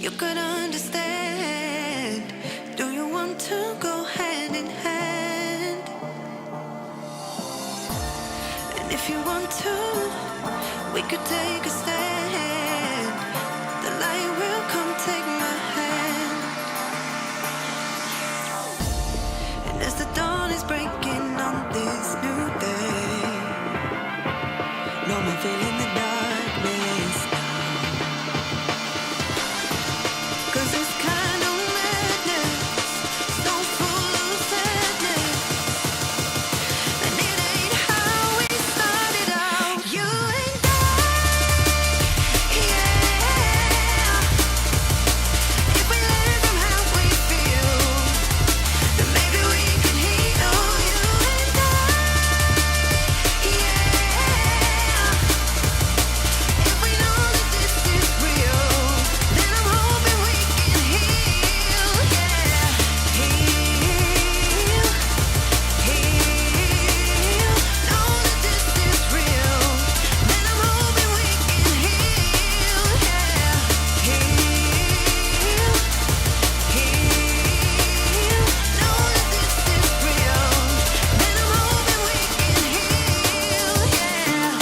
you could understand. Do you want to go hand in hand? And if you want to, we could take a stand. The light will come take my hand. And as the dawn is breaking on this new day, no more feeling the darkness now. 'Cause this kind of madness, so full of sadness, and it ain't how we started out. You and I, yeah. If we learn from how we feel, then maybe we can heal. You and I, yeah. If we know that this is real, then I'm hoping we can heal, yeah. Heal, heal. Know that this is real, then I'm hoping we can heal, yeah. Heal, heal. Know that this is real, then I'm hoping we can heal, yeah.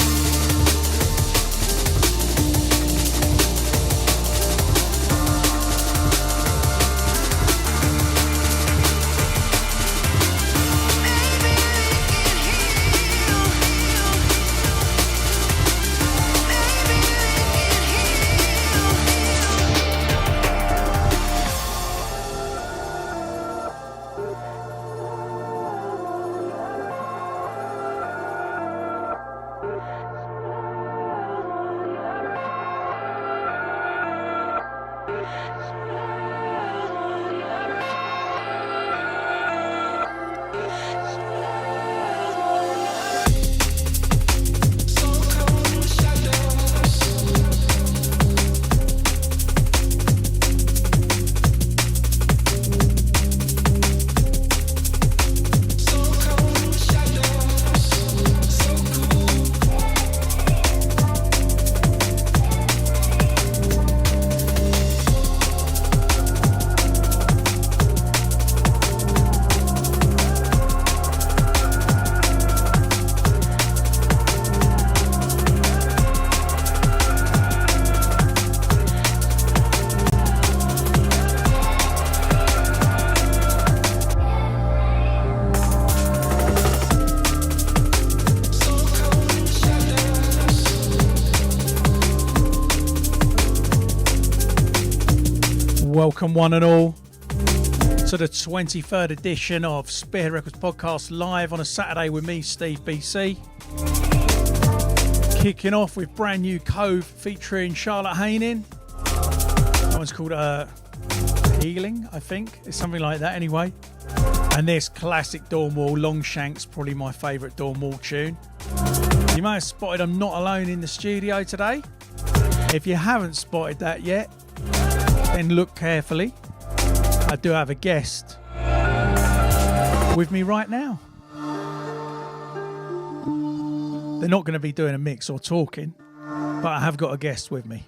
Welcome one and all to the 23rd edition of Spearhead Records podcast, live on a Saturday with me, Steve BCee. Kicking off with brand new Cove featuring Charlotte Haining. That one's called Healing, I think. It's something like that anyway. And this classic Dawn Wall, Longshanks, probably my favourite Dawn Wall tune. You may have spotted I'm not alone in the studio today. If you haven't spotted that yet, then look carefully. I do have a guest with me right now. They're not going to be doing a mix or talking, but I have got a guest with me.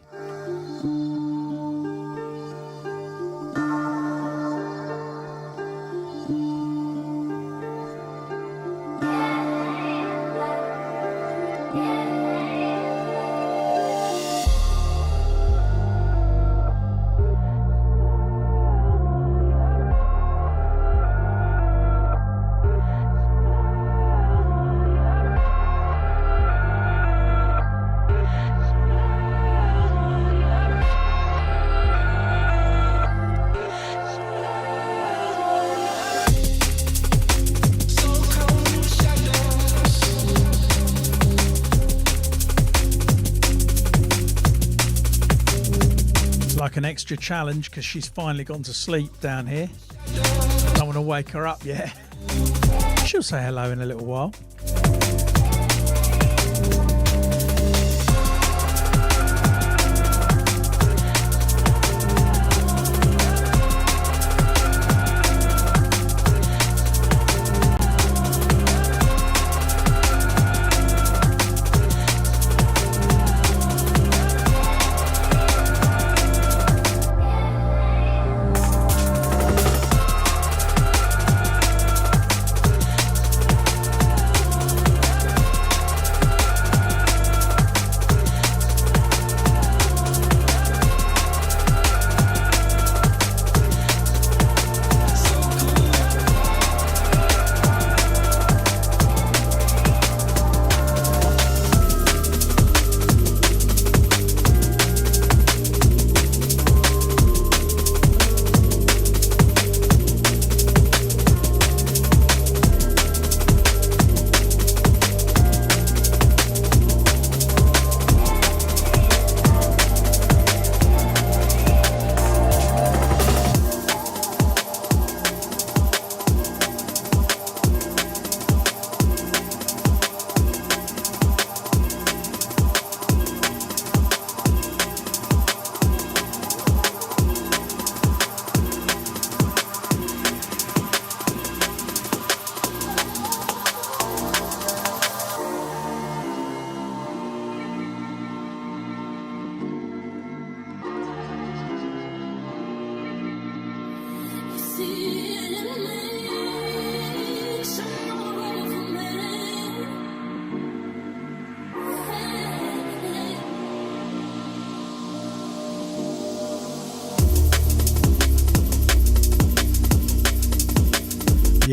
An extra challenge because she's finally gone to sleep down here. Don't want to wake her up yet. She'll say hello in a little while.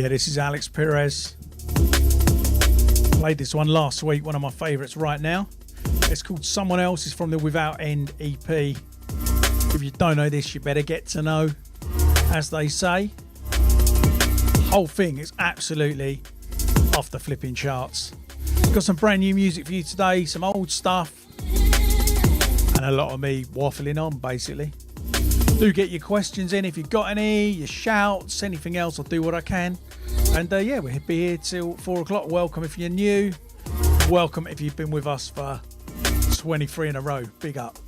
Yeah, this is Alex Perez. Played this one last week, one of my favourites right now. It's called Someone Else. It's from the Without End EP. If you don't know this, you better get to know, as they say. Whole thing is absolutely off the flipping charts. Got some brand new music for you today, some old stuff, and a lot of me waffling on, basically. Do get your questions in if you've got any, your shouts, anything else. I'll do what I can. And yeah, we'll be here till 4 o'clock. Welcome if you're new. Welcome if you've been with us for 23 in a row. Big up.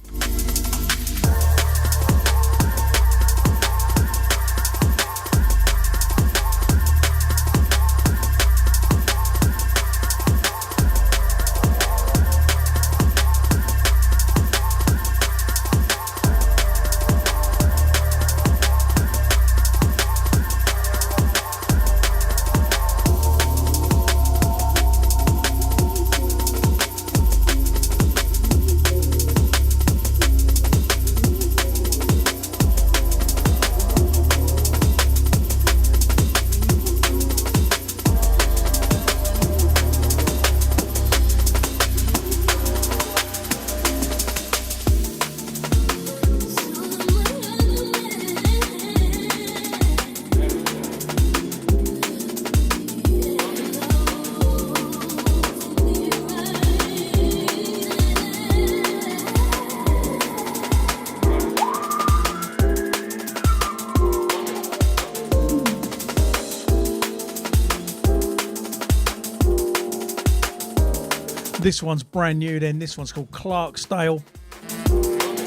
This one's brand new then. This one's called Clarksdale.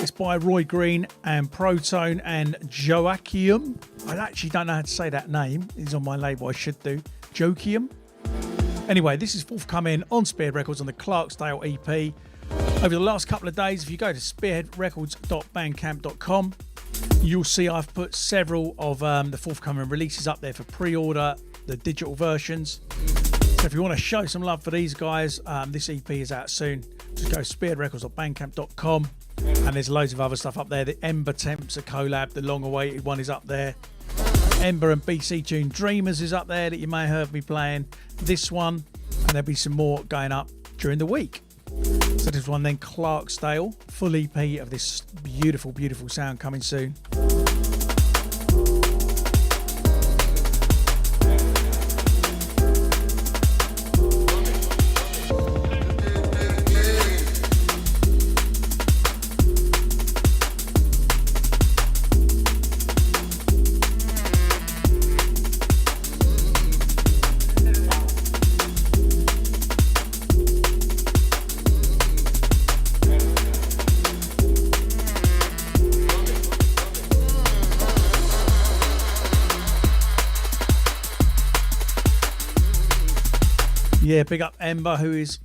It's by Roy Green and Proton and Joachim. I actually don't know how to say that name. It's on my label. I should do. Joachim. Anyway, this is forthcoming on Spearhead Records on the Clarksdale EP. Over the last couple of days, if you go to spearheadrecords.bandcamp.com, you'll see I've put several of the forthcoming releases up there for pre-order, the digital versions. So if you want to show some love for these guys, this EP is out soon. Just go spearheadrecords.bandcamp.com, and there's loads of other stuff up there. The Ember Temps a collab, the long-awaited one is up there. Ember and BCee tune Dreamers is up there that you may have heard me playing. This one, and there'll be some more going up during the week. So this one then, Clarksdale, full EP of this beautiful, beautiful sound coming soon. Yeah, big up Ember, who is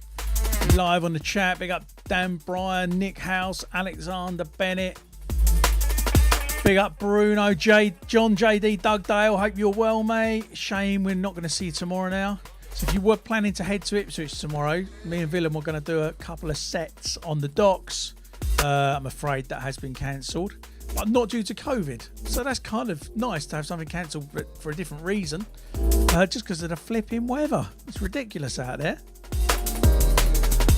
live on the chat. Big up Dan Bryan, Nick House, Alexander Bennett. Big up Bruno, John JD, Doug Dale. Hope you're well, mate. Shame we're not going to see you tomorrow now. So if you were planning to head to Ipswich tomorrow, me and Willem were going to do a couple of sets on the docks. I'm afraid that has been cancelled, but not due to COVID. So that's kind of nice to have something cancelled, but for a different reason. Just because of the flipping weather. It's ridiculous out there.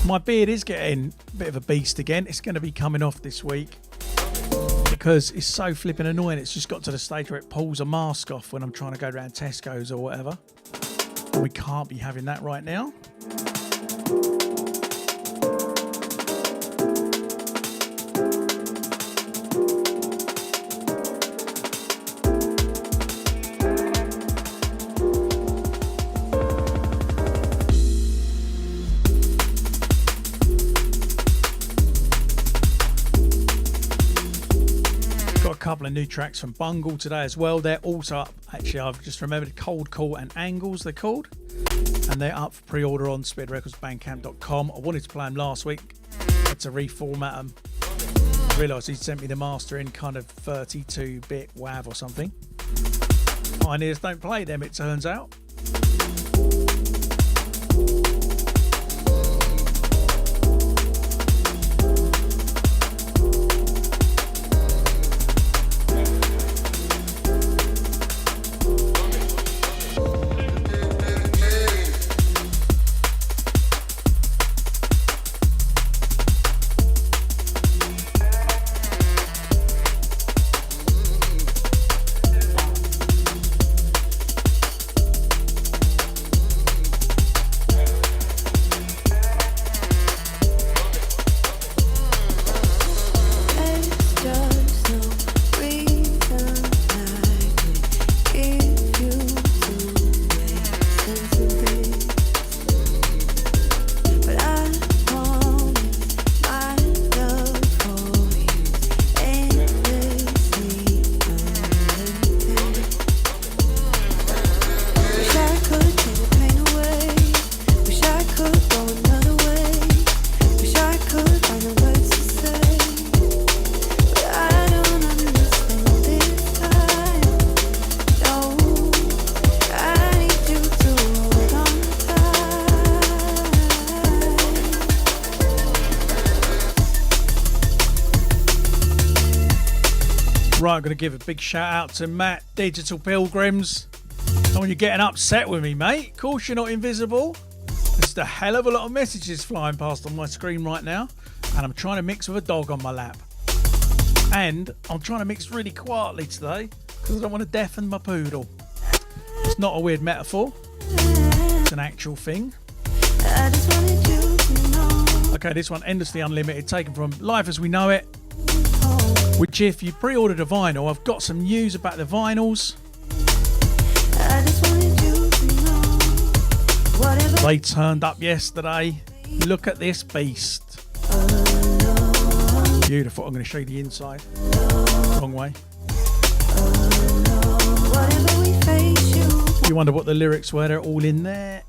My beard is getting a bit of a beast again. It's going to be coming off this week because it's so flipping annoying. It's just got to the stage where it pulls a mask off when I'm trying to go around Tesco's or whatever. And we can't be having that right now. Couple of new tracks from Bungle today as well. They're also up, actually I've just remembered, Cold Call and Angles they're called, and they're up for pre-order on spearheadrecordsbandcamp.com. I wanted to play them last week, had to reformat them. I realised he'd sent me the master in kind of 32-bit WAV or something. Pioneers don't play them, it turns out. Right, I'm going to give a big shout out to Matt, Digital Pilgrims. And when you're getting upset with me, mate, of course you're not invisible. There's a hell of a lot of messages flying past on my screen right now. And I'm trying to mix with a dog on my lap. And I'm trying to mix really quietly today because I don't want to deafen my poodle. It's not a weird metaphor. It's an actual thing. Okay, this one, Endlessly Unlimited, taken from Life as We Know It. Which, if you pre-ordered a vinyl, I've got some news about the vinyls. They turned up yesterday. Look at this beast. Beautiful. I'm going to show you the inside. Wrong way. You wonder what the lyrics were. They're all in there.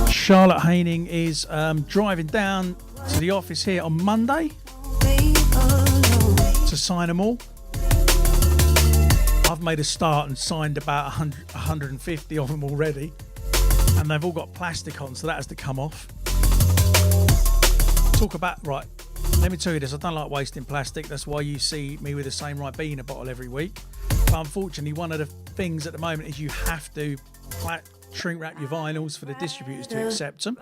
Charlotte Haining is driving down to the office here on Monday to sign them all. I've made a start and signed about 150 of them already, and they've all got plastic on, so that has to come off. Talk about, right, let me tell you this, I don't like wasting plastic. That's why you see me with the same Ribena bottle every week. But unfortunately, one of the things at the moment is you have to shrink wrap your vinyls for the distributors to accept them.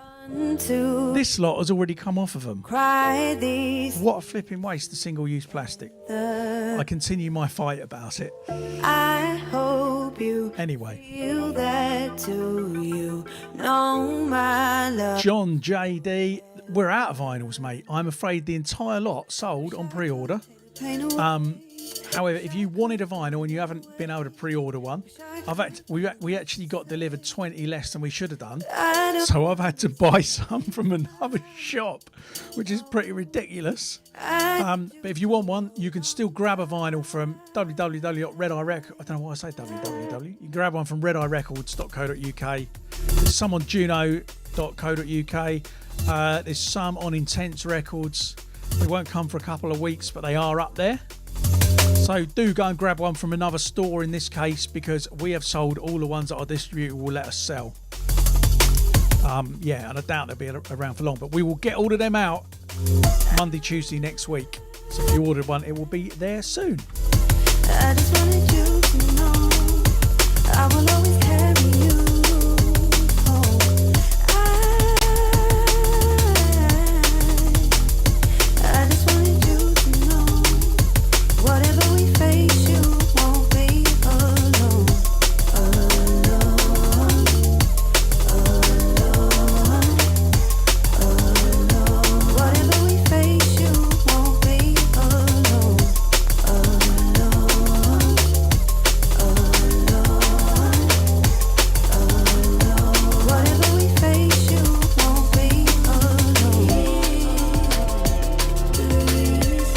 This lot has already come off of them. What a flipping waste of single-use plastic. I continue my fight about it. I hope you anyway, feel that too. You know my love. John JD, we're out of vinyls, mate. I'm afraid the entire lot sold on pre-order. However, if you wanted a vinyl and you haven't been able to pre-order one, we actually got delivered 20 less than we should have done. So I've had to buy some from another shop, which is pretty ridiculous. But if you want one, you can still grab a vinyl from www.redeyerecords. I don't know why I say www. You can grab one from redeyerecords.co.uk. There's some on juno.co.uk. There's some on Intense Records. They won't come for a couple of weeks, but they are up there. So do go and grab one from another store in this case, because we have sold all the ones that our distributor will let us sell. Yeah, and I doubt they'll be around for long, but we will get all of them out Monday, Tuesday next week. So if you ordered one, it will be there soon. I just wanted you to know I will always carry you home. I just wanted you to know whatever we face, you won't be alone. Whatever we face, you won't be alone. Whatever we face, you won't be alone. Listen, you don't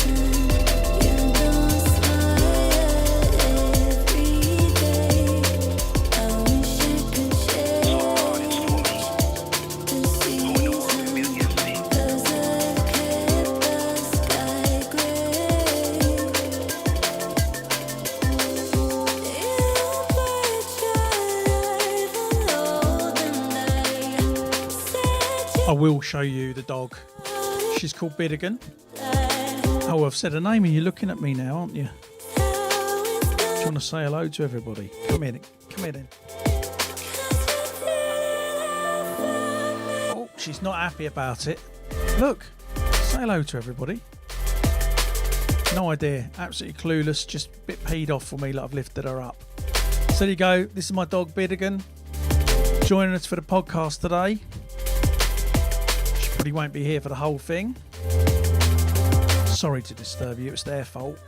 smile every day. I wish I could change the season, 'cause I've kept the sky I will show you the dog. She's called Bidigan. Oh, I've said her name and you're looking at me now, aren't you? Do you want to say hello to everybody? Come in. Come in. Oh, she's not happy about it. Look, say hello to everybody. No idea. Absolutely clueless. Just a bit peed off for me like I've lifted her up. So there you go. This is my dog Bidigan joining us for the podcast today. She probably won't be here for the whole thing. Sorry to disturb you. It's their fault.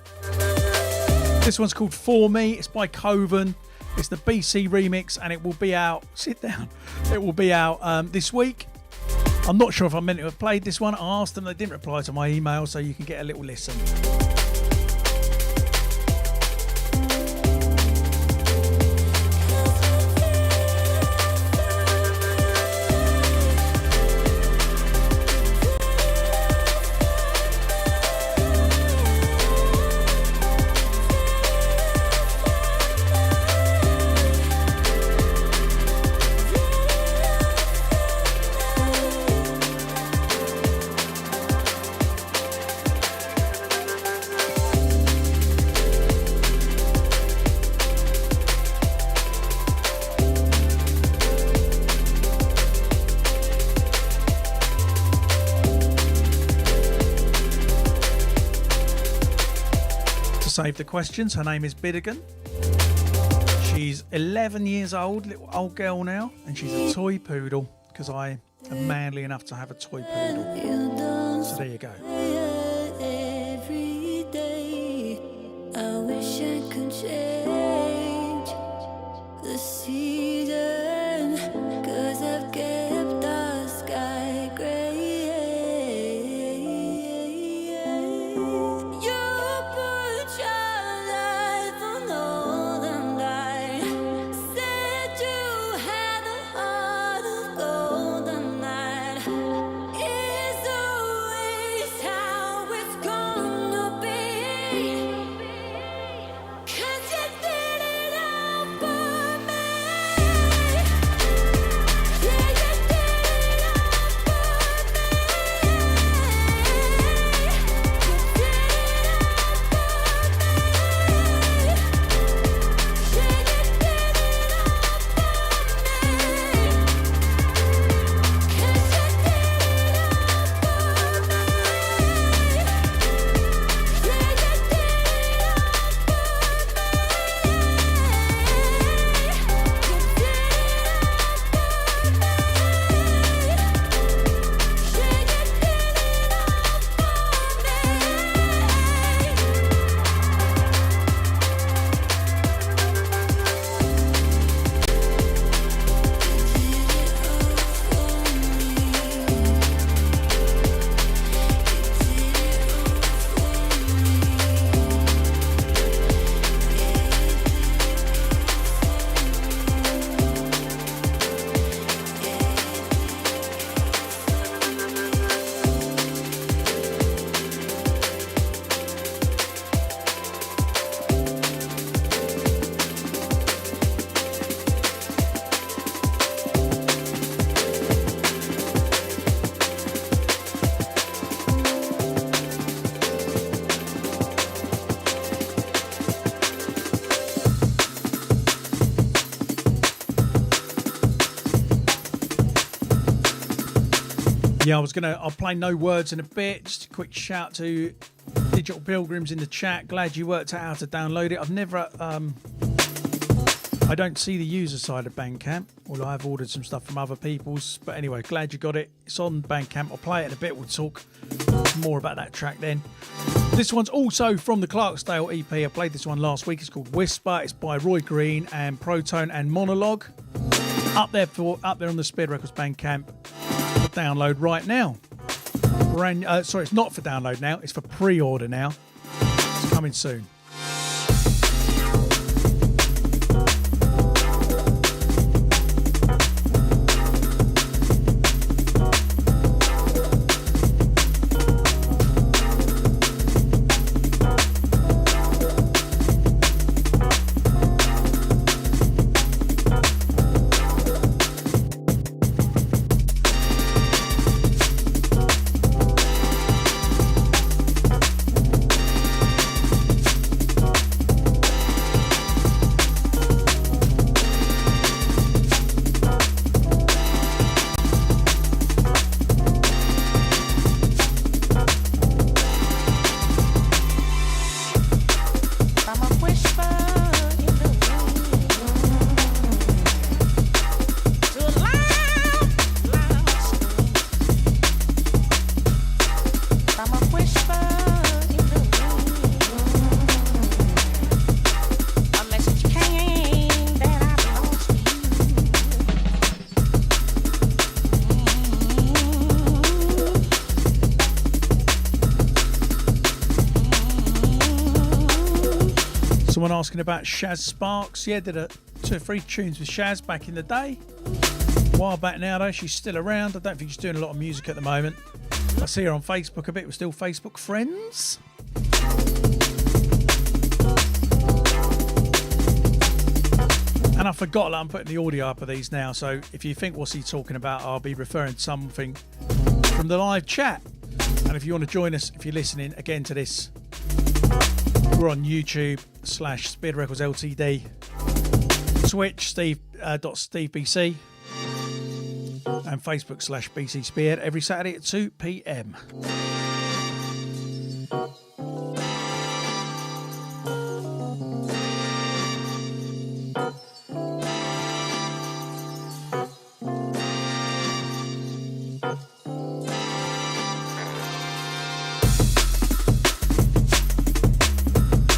This one's called For Me. It's by Coven. It's the BCee remix, and it will be out. Sit down. It will be out this week. I'm not sure if I meant to have played this one. I asked them. They didn't reply to my email, so you can get a little listen. saved the questions. Her name is Bidigan. She's 11 years old, little old girl now, and she's a toy poodle because I am manly enough to have a toy poodle. So there you go. Every day, I wish I could change the season, 'cause I've kept our sky gray. You put your life on hold and I said you had a heart of gold, and that is always how it's gonna be. 'Cause you did it all for me. Yeah, you did it all for me. You did it Yeah, I'll play No Words in a bit. Just a quick shout to Digital Pilgrims in the chat. Glad you worked out how to download it. I've never, I don't see the user side of Bandcamp, although I've ordered some stuff from other people's. But anyway, glad you got it. It's on Bandcamp. I'll play it in a bit. We'll talk more about that track then. This one's also from the Clarksdale EP. I played this one last week. It's called Whisper. It's by Roy Green and Proton and Monologue. Up there on the Spearhead Records Bandcamp. Download right now. Sorry, it's not for download now. It's for pre-order now. It's coming soon. Someone asking about Shaz Sparks. Yeah, did 2 or 3 tunes with Shaz back in the day. A while back now though, she's still around. I don't think she's doing a lot of music at the moment. I see her on Facebook a bit. We're still Facebook friends. And I forgot that I'm putting the audio up of these now, so if you think what's he talking about, I'll be referring to something from the live chat. And if you want to join us, if you're listening again to this, we're on YouTube /Spearhead Records Ltd, Twitch Steve.SteveBC, and Facebook /BCee Spearhead every Saturday at 2 p.m.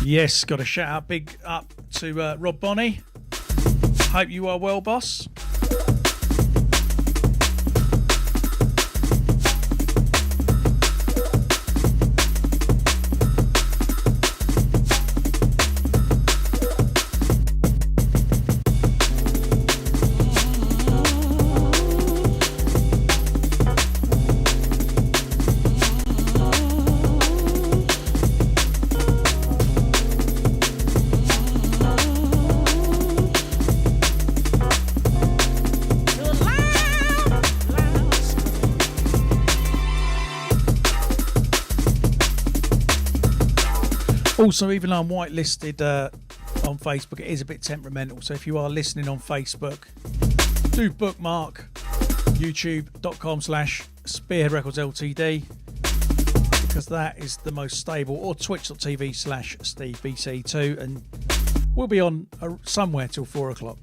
Yes, got a shout out, big up to Rob Bonney. Hope you are well, boss. Also, even though I'm whitelisted on Facebook, it is a bit temperamental. So if you are listening on Facebook, do bookmark youtube.com/Spearhead Records Ltd, because that is the most stable, or twitch.tv/Steve BCee2, and we'll be on somewhere till 4 o'clock.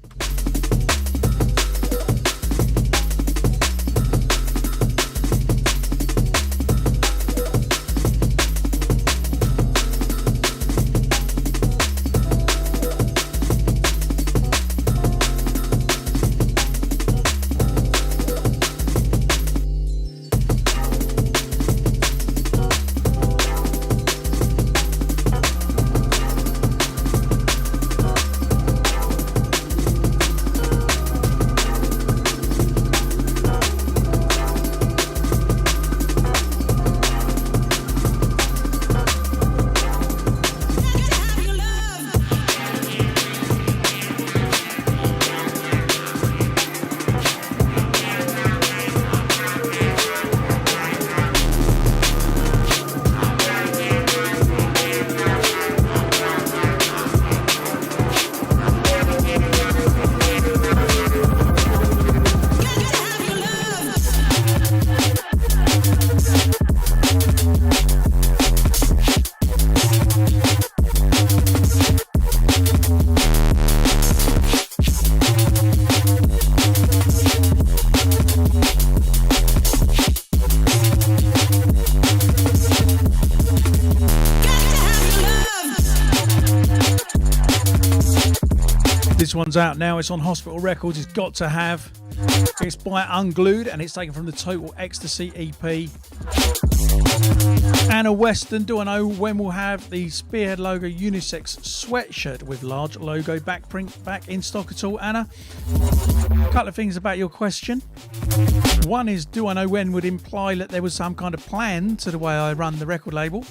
This one's out now. It's on Hospital Records. It's Got to Have. It's by Unglued, and it's taken from the Total Ecstasy EP. Anna Weston, do I know when we'll have the Spearhead logo unisex sweatshirt with large logo backprint back in stock at all, Anna? A couple of things about your question. One is, do I know when would imply that there was some kind of plan to the way I run the record label.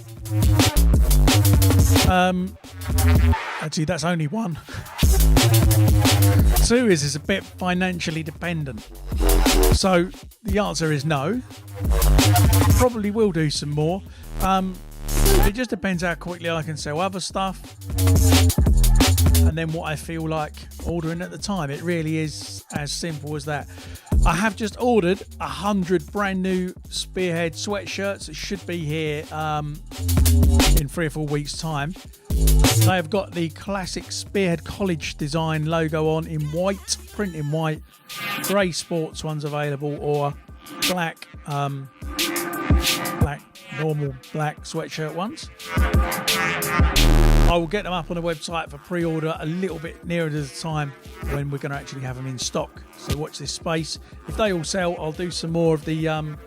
Actually, that's only one. Two is it's a bit financially dependent. So the answer is no. Probably will do some more. It just depends how quickly I can sell other stuff, and then what I feel like ordering at the time. It really is as simple as that. I have just ordered 100 brand new Spearhead sweatshirts. It should be here in 3 or 4 weeks' time. They have got the classic Spearhead College design logo on in white, print in white, grey sports ones available, or black, normal black sweatshirt ones. I will get them up on the website for pre-order a little bit nearer to the time when we're going to actually have them in stock. So watch this space. If they all sell, I'll do some more of the unisex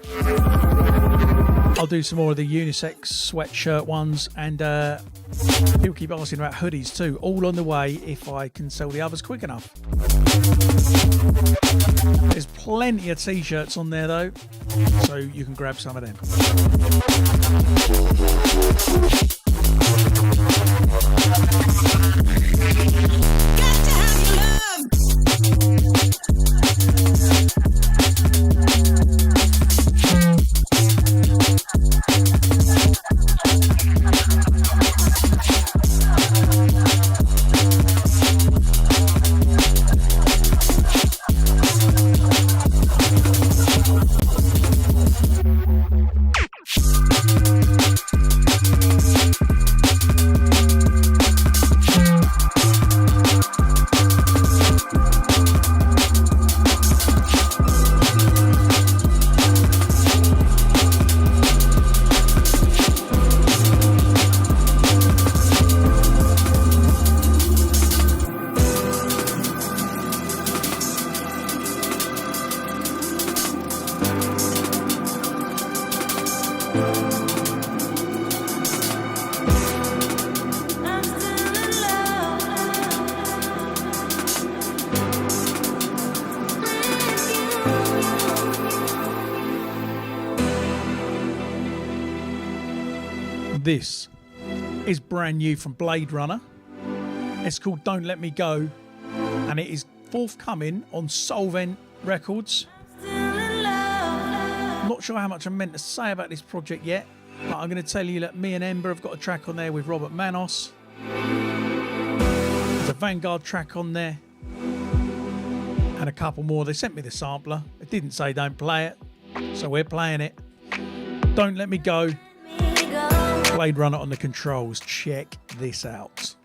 sweatshirt ones, and people keep asking about hoodies too. All on the way if I can sell the others quick enough. There's plenty of t-shirts on there though, so you can grab some of them. This is brand new from Blade Runner. It's called Don't Let Me Go, and it is forthcoming on Spearhead Records. I'm not sure how much I'm meant to say about this project yet, but I'm going to tell you that me and Ember have got a track on there with Robert Manos. There's a Vanguard track on there, and a couple more. They sent me the sampler. It didn't say don't play it, so we're playing it. Don't Let Me Go. Blade Runner on the controls. Check this out.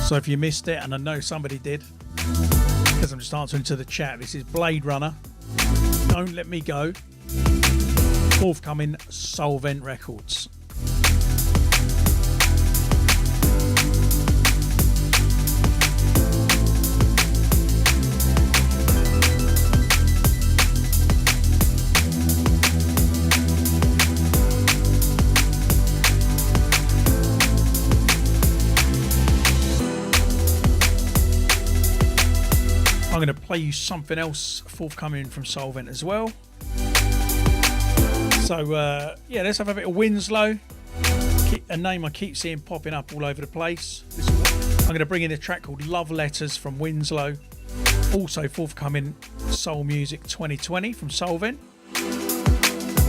So if you missed it, and I know somebody did, because I'm just answering to the chat, this is Blade Runner, Don't Let Me Go, forthcoming Spearhead Records. I'm going to play you something else forthcoming from Spearhead as well. So yeah, let's have a bit of Winslow, a name I keep seeing popping up all over the place. I'm going to bring in a track called Love Letters from Winslow, also forthcoming Soul Music 2020 from Spearhead.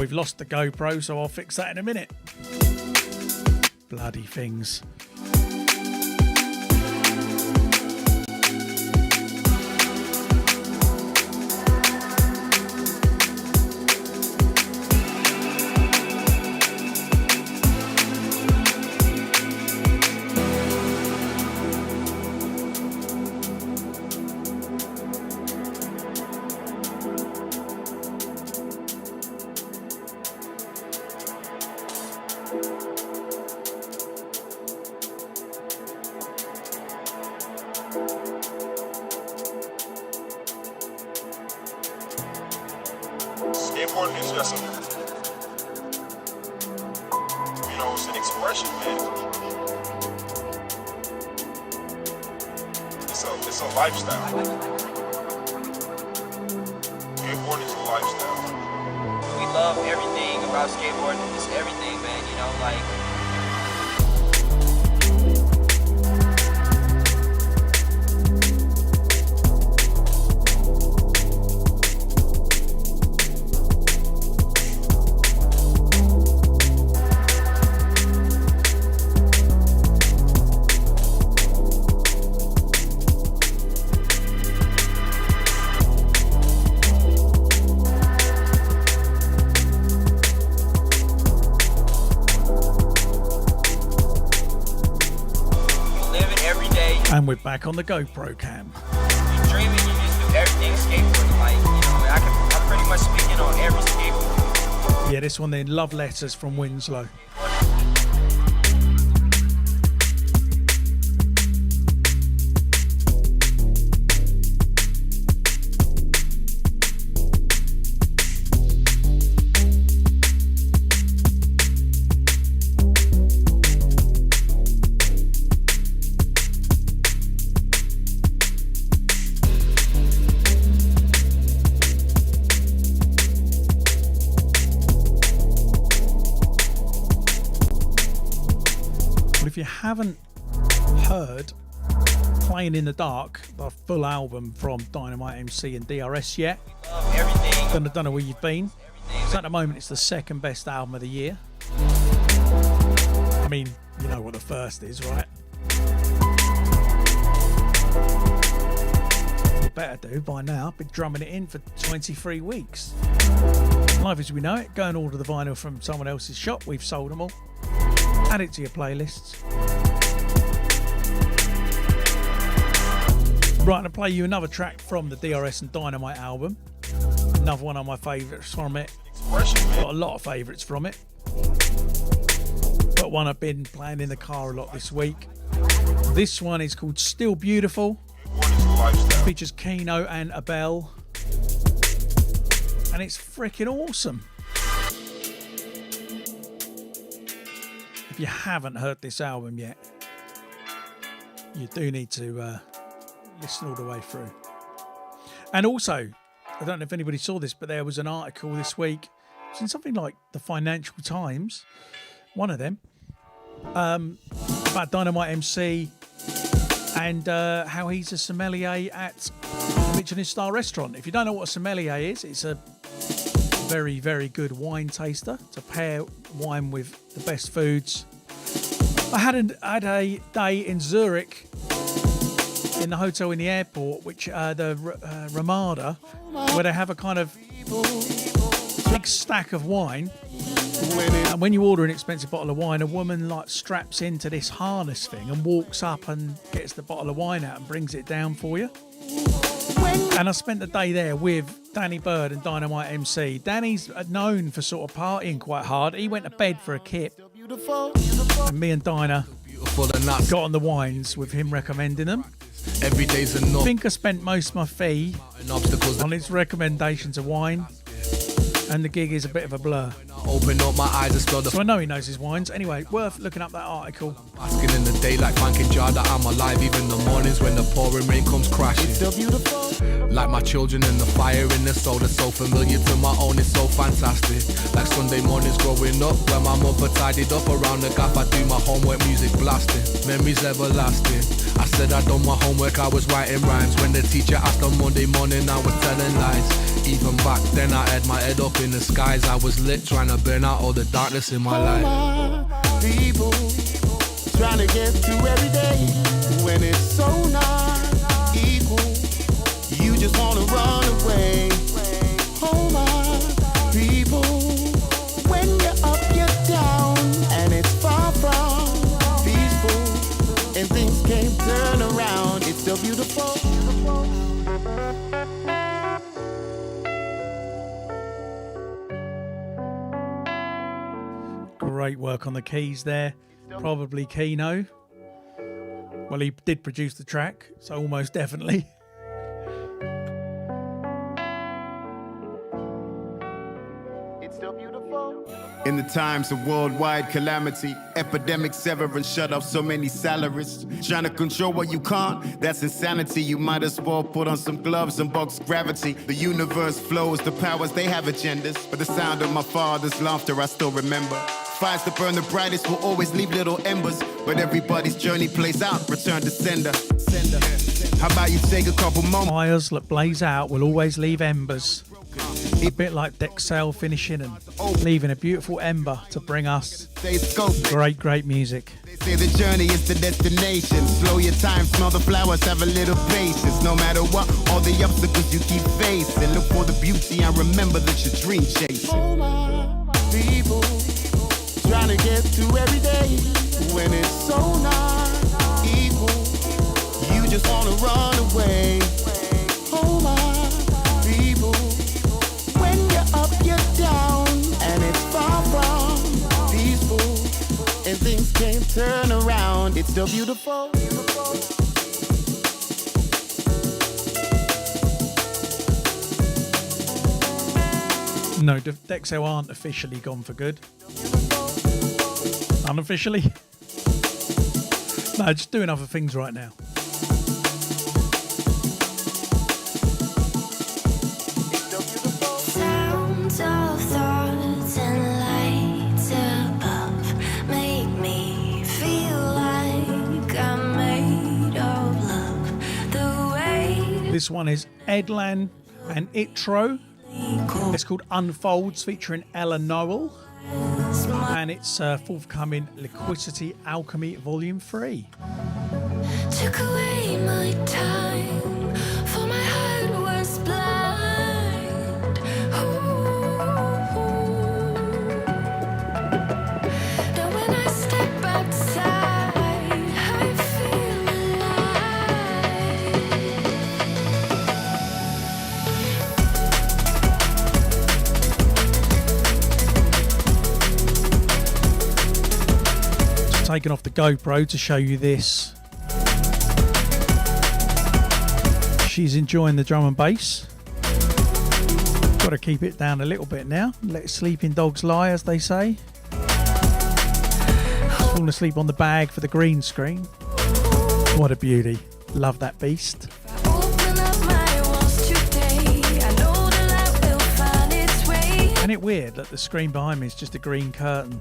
We've lost the GoPro, so I'll fix that in a minute. Bloody things. Skateboarding is just it's an expression, man. It's a lifestyle. Skateboarding is a lifestyle. We love everything about skateboarding. It's everything, man. And we're back on the GoPro cam. You dreaming, you just do everything skateboarding. I'm pretty much speaking on every skateboard. Yeah, Yeah, this one then, Love Letters from Winslow. If you haven't heard Playing in the Dark, the full album from Dynamite MC and DRS yet, Everything. don't know where you've been. So at the moment it's the second best album of the year. I mean, you know what the first is, right? You better do by now. Been drumming it in for 23 weeks. Life as we know it, go and order the vinyl from someone else's shop. We've sold them all. Add it to your playlists. Right, I'm going to play you another track from the DRS and Dynamite album. Another one of my favourites from it. Got a lot of favourites from it. But one I've been playing in the car a lot this week. This one is called Still Beautiful. Features Keno and Abel. And it's freaking awesome. If you haven't heard this album yet, you do need to listen all the way through. And also, I don't know if anybody saw this, but there was an article this week, it's in something like the Financial Times, one of them, about Dynamite MC and how he's a sommelier at a Michelin star restaurant. If you don't know what a sommelier is, it's a very, very good wine taster to pair wine with the best foods. I had a day in Zurich in the hotel in the airport, which the Ramada, where they have a kind of big stack of wine. And when you order an expensive bottle of wine, a woman like straps into this harness thing and walks up and gets the bottle of wine out and brings it down for you. And I spent the day there with Danny Bird and Dynamite MC. Danny's known for sort of partying quite hard. He went to bed for a kip. And me and Dinah got on the wines with him recommending them. Every day's enough. I think I spent most of my fee on his recommendations of wine. And the gig is a bit of a blur. Open up my eyes and smell the. So I know he knows his wines. Anyway, worth looking up that article. Basking in the daylight, thanking Jah that I'm alive. Even the mornings when the pouring rain comes crashing. It's still beautiful. Like my children and the fire in the soul that's so familiar to my own. It's so fantastic. Like Sunday mornings growing up, when my mother tidied up around the gap. I do my homework, music blasting. Memories everlasting. I said I done my homework, I was writing rhymes. When the teacher asked on Monday morning, I was telling lies. Even back then I had my head up in the skies. I was lit trying to burn out all the darkness in my life. My people trying to get through every day when it's so not equal. You just wanna run away. Oh my people, when you're up, you're down, and it's far from peaceful, and things can't turn around. It's so beautiful. Great work on the keys there. Probably Keno. Well, he did produce the track, so almost definitely. It's still beautiful. In the times of worldwide calamity, epidemics ever and shut off so many salaries. Trying to control what you can't, that's insanity. You might as well put on some gloves and box gravity. The universe flows, the powers, they have agendas. But the sound of my father's laughter I still remember. Fires that burn the brightest will always leave little embers. But everybody's journey plays out, return to sender. How about you take a couple moments? Fires that blaze out will always leave embers. A bit like Dexel finishing and leaving a beautiful ember to bring us great music. Say the journey is the destination. Slow your time, smell the flowers, have a little patience. No matter what, all the obstacles you keep facing. Look for the beauty and remember that your dream chasing. Oh my people, trying to get through every day when it's so not equal. You just wanna run away. Oh my people, when you're up, you're down, and it's fun. can't turn around. It's still beautiful. No, Dexel aren't officially gone for good. Unofficially? No, just doing other things right now. Sounds of thoughts and lights above make me feel like I'm made of love. The way This one is Edlan and Itro. It's called Unfolds, featuring Ella Noel. And it's forthcoming Liquidity Alchemy Volume 3. took away my time, for my heart was blind. Now when I step outside, I feel Just taken off the GoPro to show you this. She's enjoying the drum and bass. Got to keep it down a little bit now. Let sleeping dogs lie, as they say. Falling asleep on the bag for the green screen. What a beauty. Love that beast. Isn't it weird that the screen behind me is just a green curtain?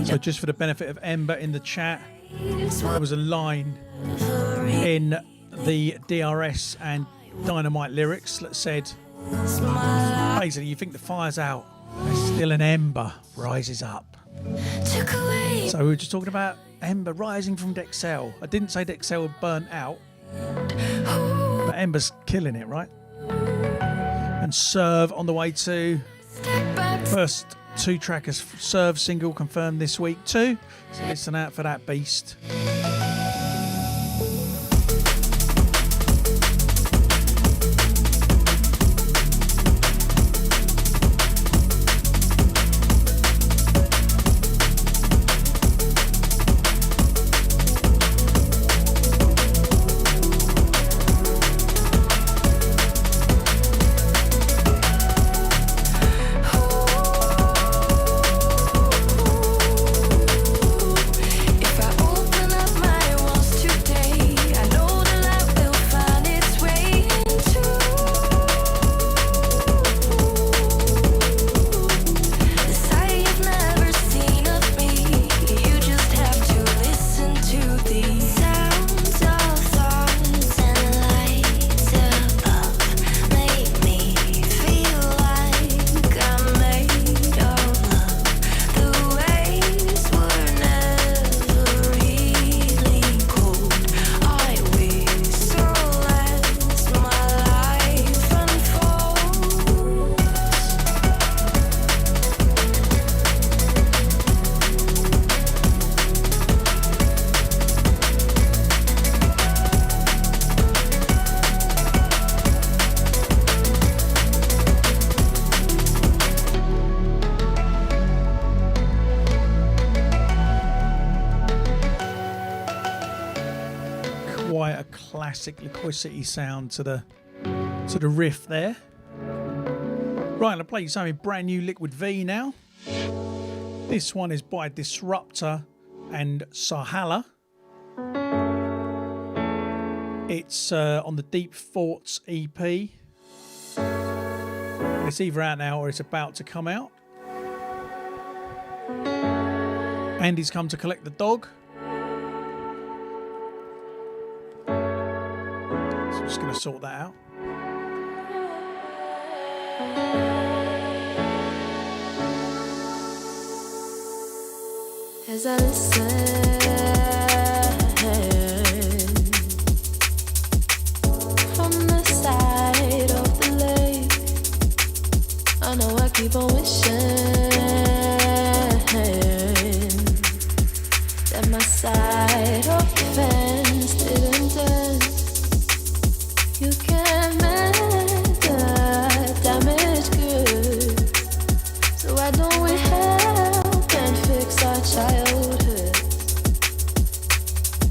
So just for the benefit of Ember in the chat, there was a line in the DRS and Dynamite lyrics that said, basically, you think the fire's out, still an ember rises up. So we were just talking about Ember rising from Dexel. I didn't say Dexel had burnt out, but Ember's killing it, right? And Serve on the way to first 2-trackers. Serve single confirmed this week too. So listen out for that beast. Classic Liquidity sound to the riff there. Right, I'm gonna play you something brand new, Liquid V now. This one is by Disruptor and Sahala. It's on the Deep Thoughts EP. It's either out now or it's about to come out. Andy's come to collect the dog. So I'm just going to sort that out. As I listen from the side of the lake, I know I keep on wishing that my side of the fence didn't end. You can't mend the damage good, so why don't we help and fix our childhood?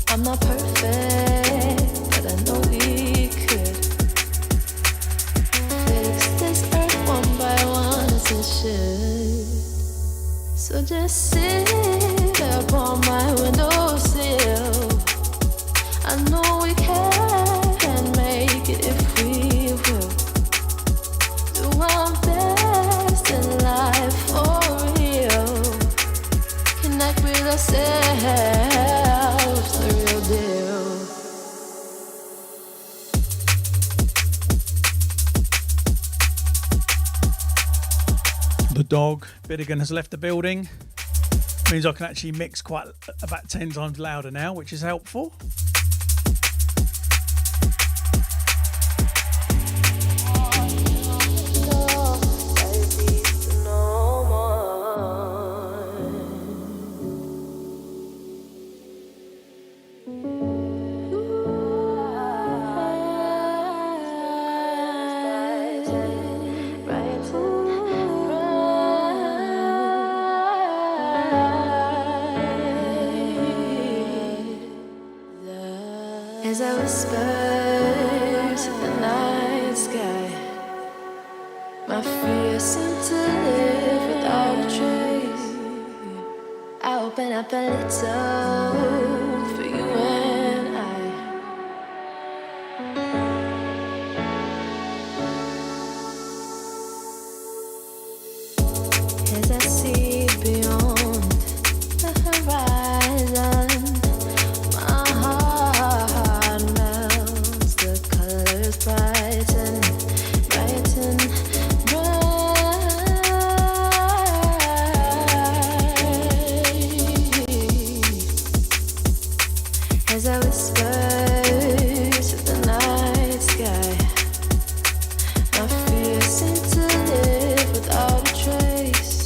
I'm not perfect, but I know we could fix this earth one by one as it should. So just sit upon my windowsill. I know we can make it if we will. Do our best in life for real. Connect with ourselves, the real deal. The dog, Bidigan, has left the building. Means I can actually mix quite about 10 times louder now, which is helpful. As I whisper to the night sky, my fears seem to live without a trace. I open up a little for you and I. As I see beyond the horizon, my heart melts, the colors brighten, brighten, bright. As I whisper to the night sky, my fears seem to live without a trace.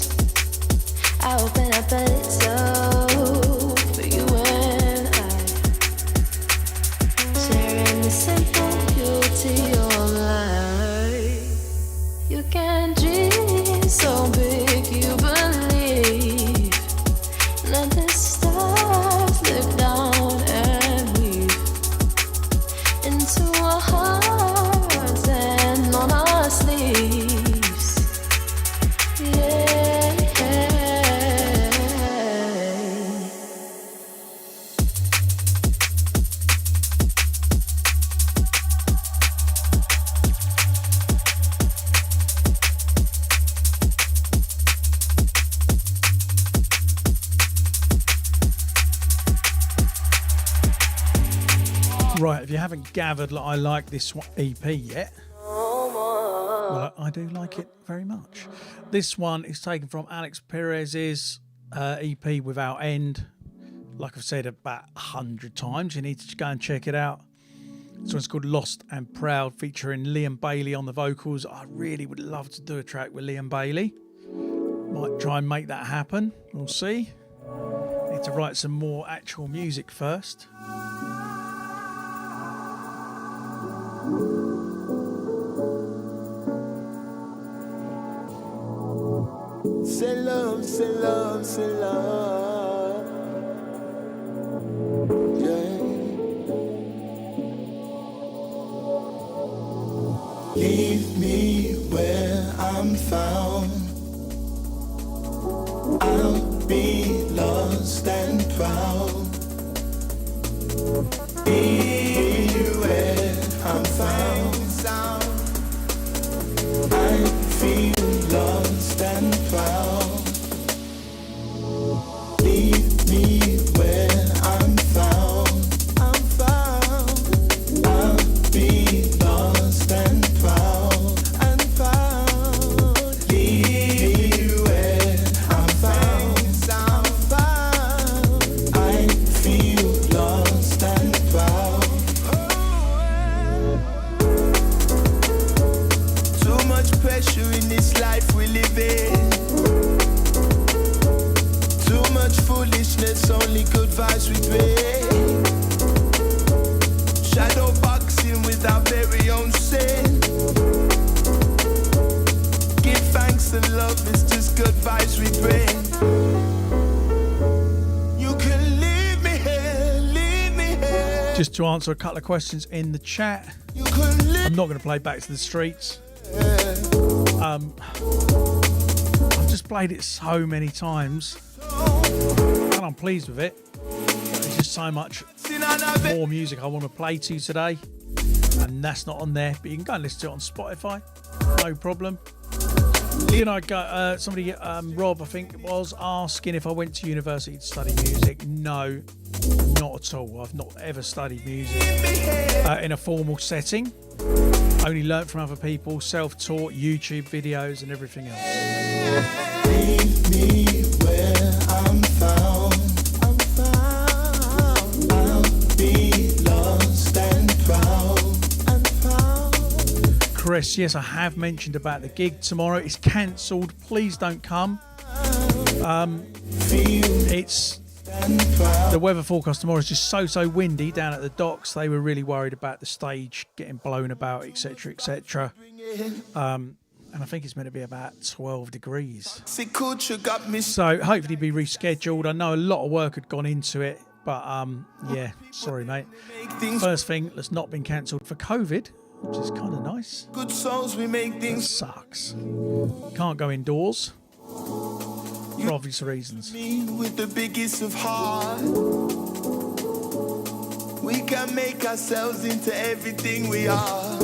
I open up a little for you and I, sharing the simple beauty of life. You can dream so big you believe. Let the stars look down and weave into our hearts and on our sleeves. Yeah. Right, if you haven't gathered that I like this EP yet, well, I do like it very much. This one is taken from Alex Perez's EP Without End. Like I've said about 100 times, you need to go and check it out. This one's called Lost and Proud, featuring Liam Bailey on the vocals. I really would love to do a track with Liam Bailey. Might try and make that happen. We'll see. Need to write some more actual music first. Say love, say love, say love. Yeah. Leave me where I'm found. I'll be lost and found. Be where I'm found. I feel lost and found. Leave me where I'm found. I'm found. I'll be lost and found. And found. Leave me where I'm found. I'm found. I feel lost and found. Too much pressure in this life we live in. Too much foolishness, only good vibes we bring. Shadow boxing with our very own sin. Give thanks and love, it's just good vibes we bring. You can leave me here, leave me here. Just to answer a couple of questions in the chat. You can leave I'm not going to play Back to the Streets. here. I've just played it so many times and I'm pleased with it. There's just so much more music I want to play to you today, and that's not on there, but you can go and listen to it on Spotify, no problem. You know, somebody, Rob, I think it was, asking if I went to university to study music. No, not at all. I've not ever studied music in a formal setting. Only learnt from other people, self-taught, YouTube videos and everything else. Leave me where I'm found. I'm found. I'll be lost and found. And found. Chris, yes, I have mentioned about the gig tomorrow. It's cancelled. Please don't come. It's the weather forecast tomorrow is just so windy down at the docks. They were really worried about the stage getting blown about, etc., etc. And I think it's meant to be about 12 degrees. So hopefully be rescheduled. I know a lot of work had gone into it, but yeah, sorry, mate. First thing that's not been cancelled for COVID, which is kind of nice. Good souls, we make things. Sucks. Can't go indoors for obvious reasons. Me with the biggest of heart. We can make ourselves into everything we are.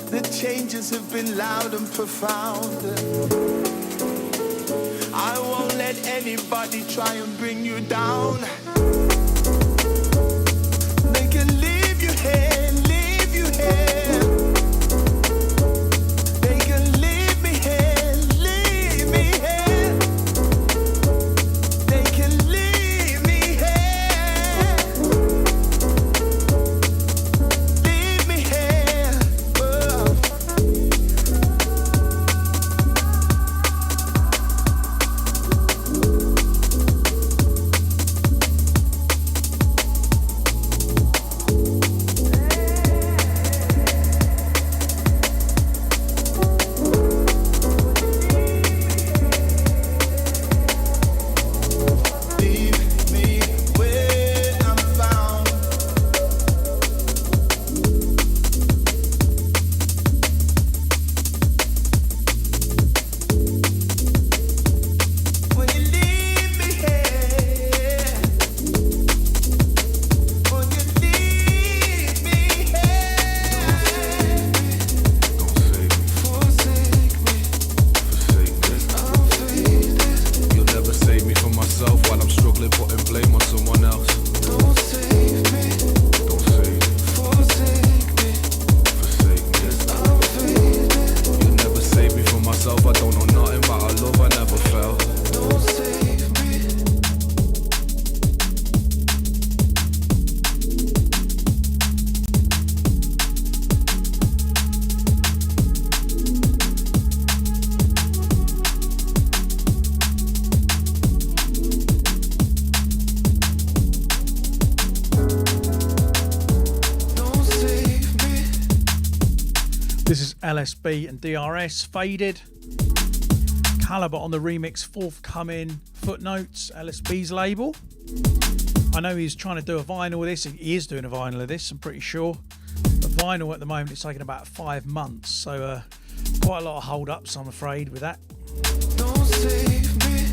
The changes have been loud and profound. I won't let anybody try and bring you down. They can leave you here, leave you here. They can leave me here, leave me here. They can leave me here, leave me here. Oh. Leave me where I'm found. When you leave me here, when you leave me here, forsake me, I'll fade it. You'll never save me from myself while I'm struggling, putting blame on someone else. Don't save me, Don't save me, forsake me, forsake me. I'll fade it. You'll never save me from myself. I don't know nothing about a love I never felt. Don't save me. Don't save me. This is LSB and DRS, Faded. Caliber on the remix, Forthcoming, Footnotes, LSB's label. I know he's trying to do a vinyl of this. He is doing a vinyl of this, I'm pretty sure. The vinyl at the moment it's taking about 5 months, so quite a lot of hold-ups, I'm afraid, with that. Don't save me.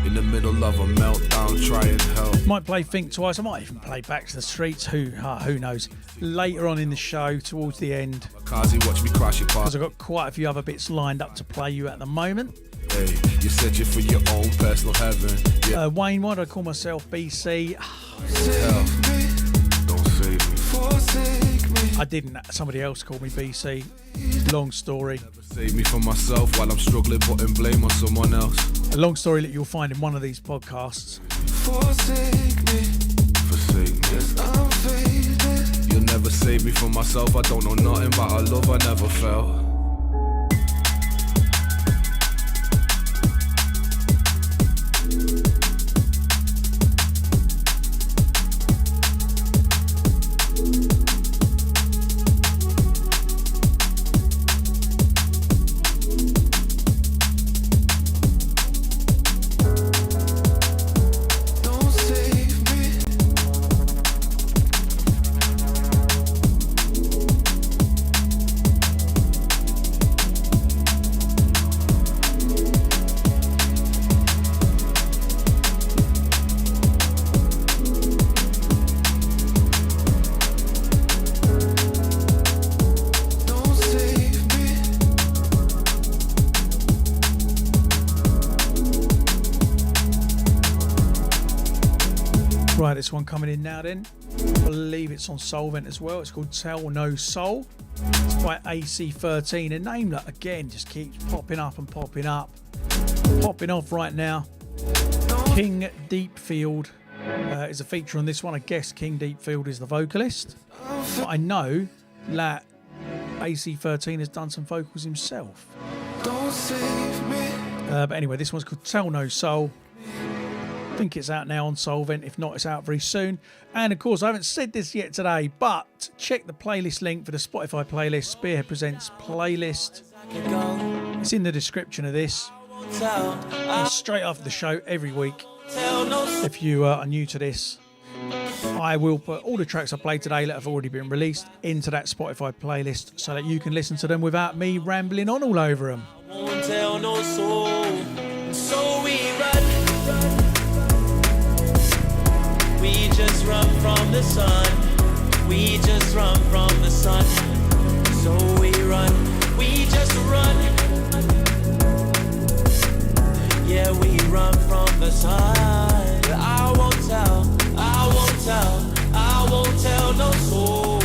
In the middle of a meltdown, trying help. Might play Think Twice. I might even play Back to the Streets. Who knows? Later on in the show, towards the end. Kazi, watch me crash your car. Because I've got quite a few other bits lined up to play you at the moment. Hey, you're searching for your own personal heaven. Yeah. Wayne, why do I call myself BCee? Hell, don't save me. I didn't. Somebody else called me BCee. Long story. Save me from myself while I'm struggling, putting blame on someone else. A long story that you'll find in one of these podcasts. Forsake me. You'll never save me from myself. I don't know nothing about a love I never felt. Right, this one coming in now then. I believe it's on Solvent as well. It's called Tell No Soul. It's by AC13, a name that again just keeps popping up and popping up. Popping off right now. King Deepfield is a feature on this one. I guess King Deepfield is the vocalist. But I know that AC13 has done some vocals himself. Don't save me. But anyway, this one's called Tell No Soul. I think it's out now on Solvent. If not, it's out very soon. And of course, I haven't said this yet today, but check the playlist link for the Spotify playlist, Spearhead Presents playlist. It's in the description of this. And straight after the show every week. If you are new to this, I will put all the tracks I played today that have already been released into that Spotify playlist so that you can listen to them without me rambling on all over them. Won't tell no soul, so we run. We just run from the sun. We just run from the sun. So we run. We just run. Yeah, we run from the sun. I won't tell. I won't tell. I won't tell no soul.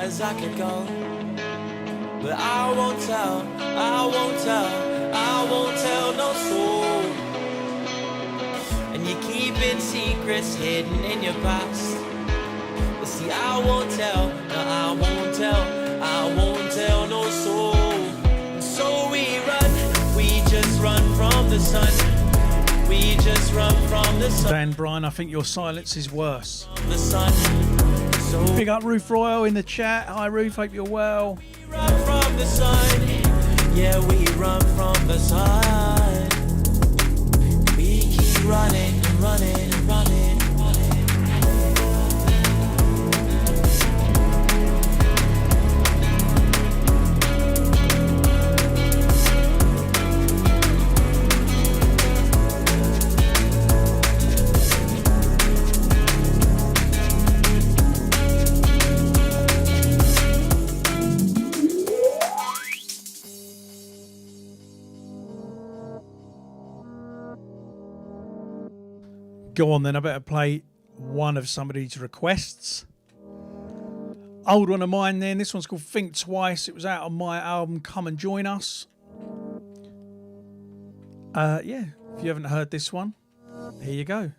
As I could go, but I won't tell, I won't tell, I won't tell no soul. And you're keeping secrets hidden in your past. But see, I won't tell, no, I won't tell, I won't tell no soul. So we run, we just run from the sun. We just run from the sun. Dan Bryan, I think your silence is worse. The sun. Big up Ruth Royal in the chat. Hi Ruth, hope you're well. We run from the sun. Yeah, we run from the sun. We keep running and running and running. Go on then, I better play one of somebody's requests. Old one of mine then, this one's called Think Twice. It was out on my album Come and Join Us. Yeah, if you haven't heard this one, here you go.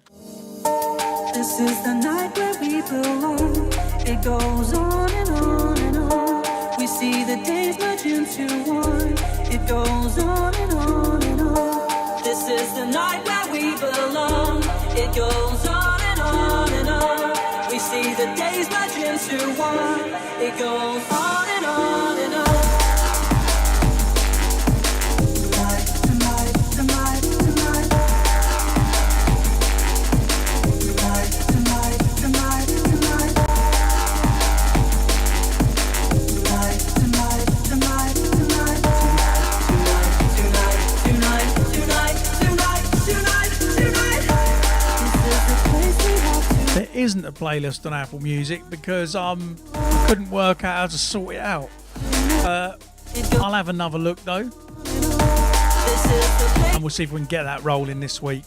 This is the night where we belong. It goes on and on and on. We see the days merge into one. It goes on and on and on. This is the night where we belong. It goes on and on and on. We see the days merge into into one. It goes on and on and on. Tonight, tonight, tonight, tonight. Tonight, tonight, tonight, tonight. Tonight, tonight, tonight, tonight. Tonight, tonight, tonight, tonight, tonight, tonight. This is the place we have to. There isn't a playlist on Apple Music because I couldn't work out how to sort it out. I'll have another look though, and we'll see if we can get that rolling this week.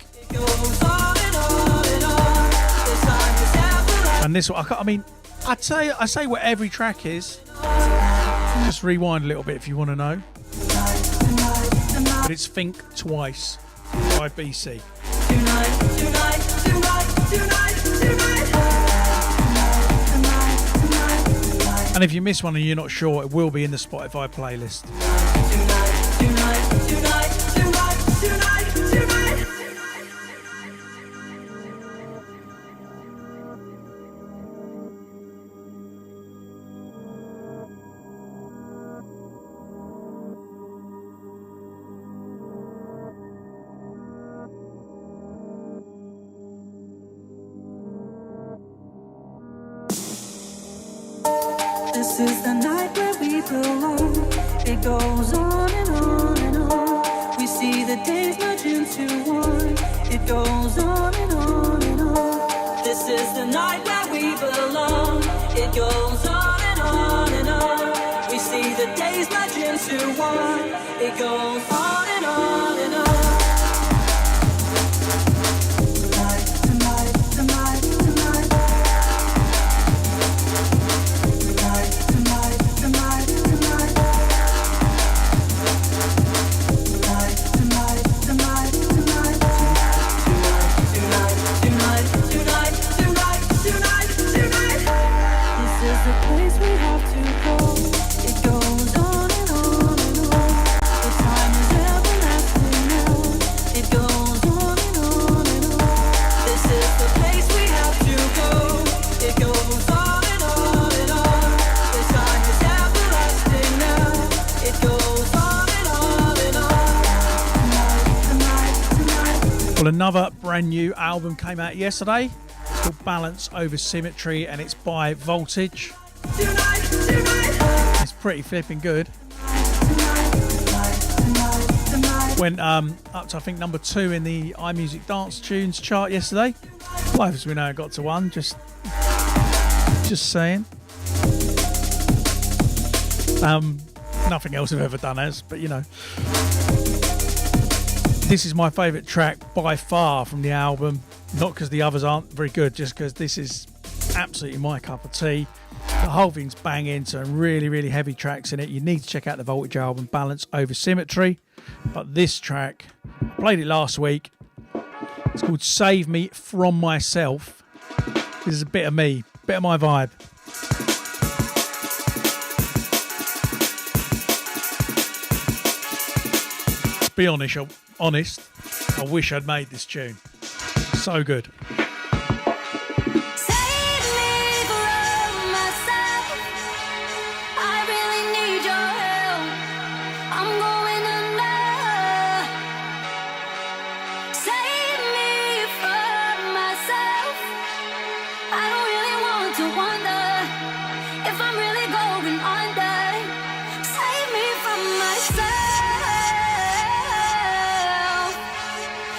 And this one, I mean, I say what every track is. Just rewind a little bit if you want to know. But it's Think Twice by BCee. And if you miss one and you're not sure, it will be in the Spotify playlist. This is the night where we belong. It goes on and on and on. We see the days merge into one. It goes on and on and on. This is the night where we belong. It goes on and on and on. We see the days merge into one. It goes on and on and on. Tonight, tonight, tonight, tonight. Tonight, tonight, tonight, tonight. Tonight, tonight, tonight, tonight. Tonight, tonight, tonight, tonight, tonight, tonight. This is the place we have to go. It goes on and on and on. The time is everlasting now. It goes on and on and on. This is the place we have to go. It goes on and on and on. The time is everlasting now. It goes on and on and on. Tonight, tonight, tonight. Well, another brand new album came out yesterday. It's called Balance Over Symmetry, and it's by Voltage. It's pretty flipping good. Went up to, I think, number 2 in the iMusic Dance Tunes chart yesterday. Well, as we know, it got to 1. Just saying. Nothing else I've ever done has, but you know. This is my favourite track by far from the album. Not because the others aren't very good, just because this is absolutely my cup of tea. The whole thing's banging, some really, really heavy tracks in it. You need to check out the Voltage album, Balance Over Symmetry. But this track, I played it last week. It's called Save Me From Myself. This is a bit of me, bit of my vibe. To be honest, I wish I'd made this tune. So good. Save me from myself. I really need your help. I'm going under. Save me from myself. I don't really want to wonder if I'm really going under. Save me from myself.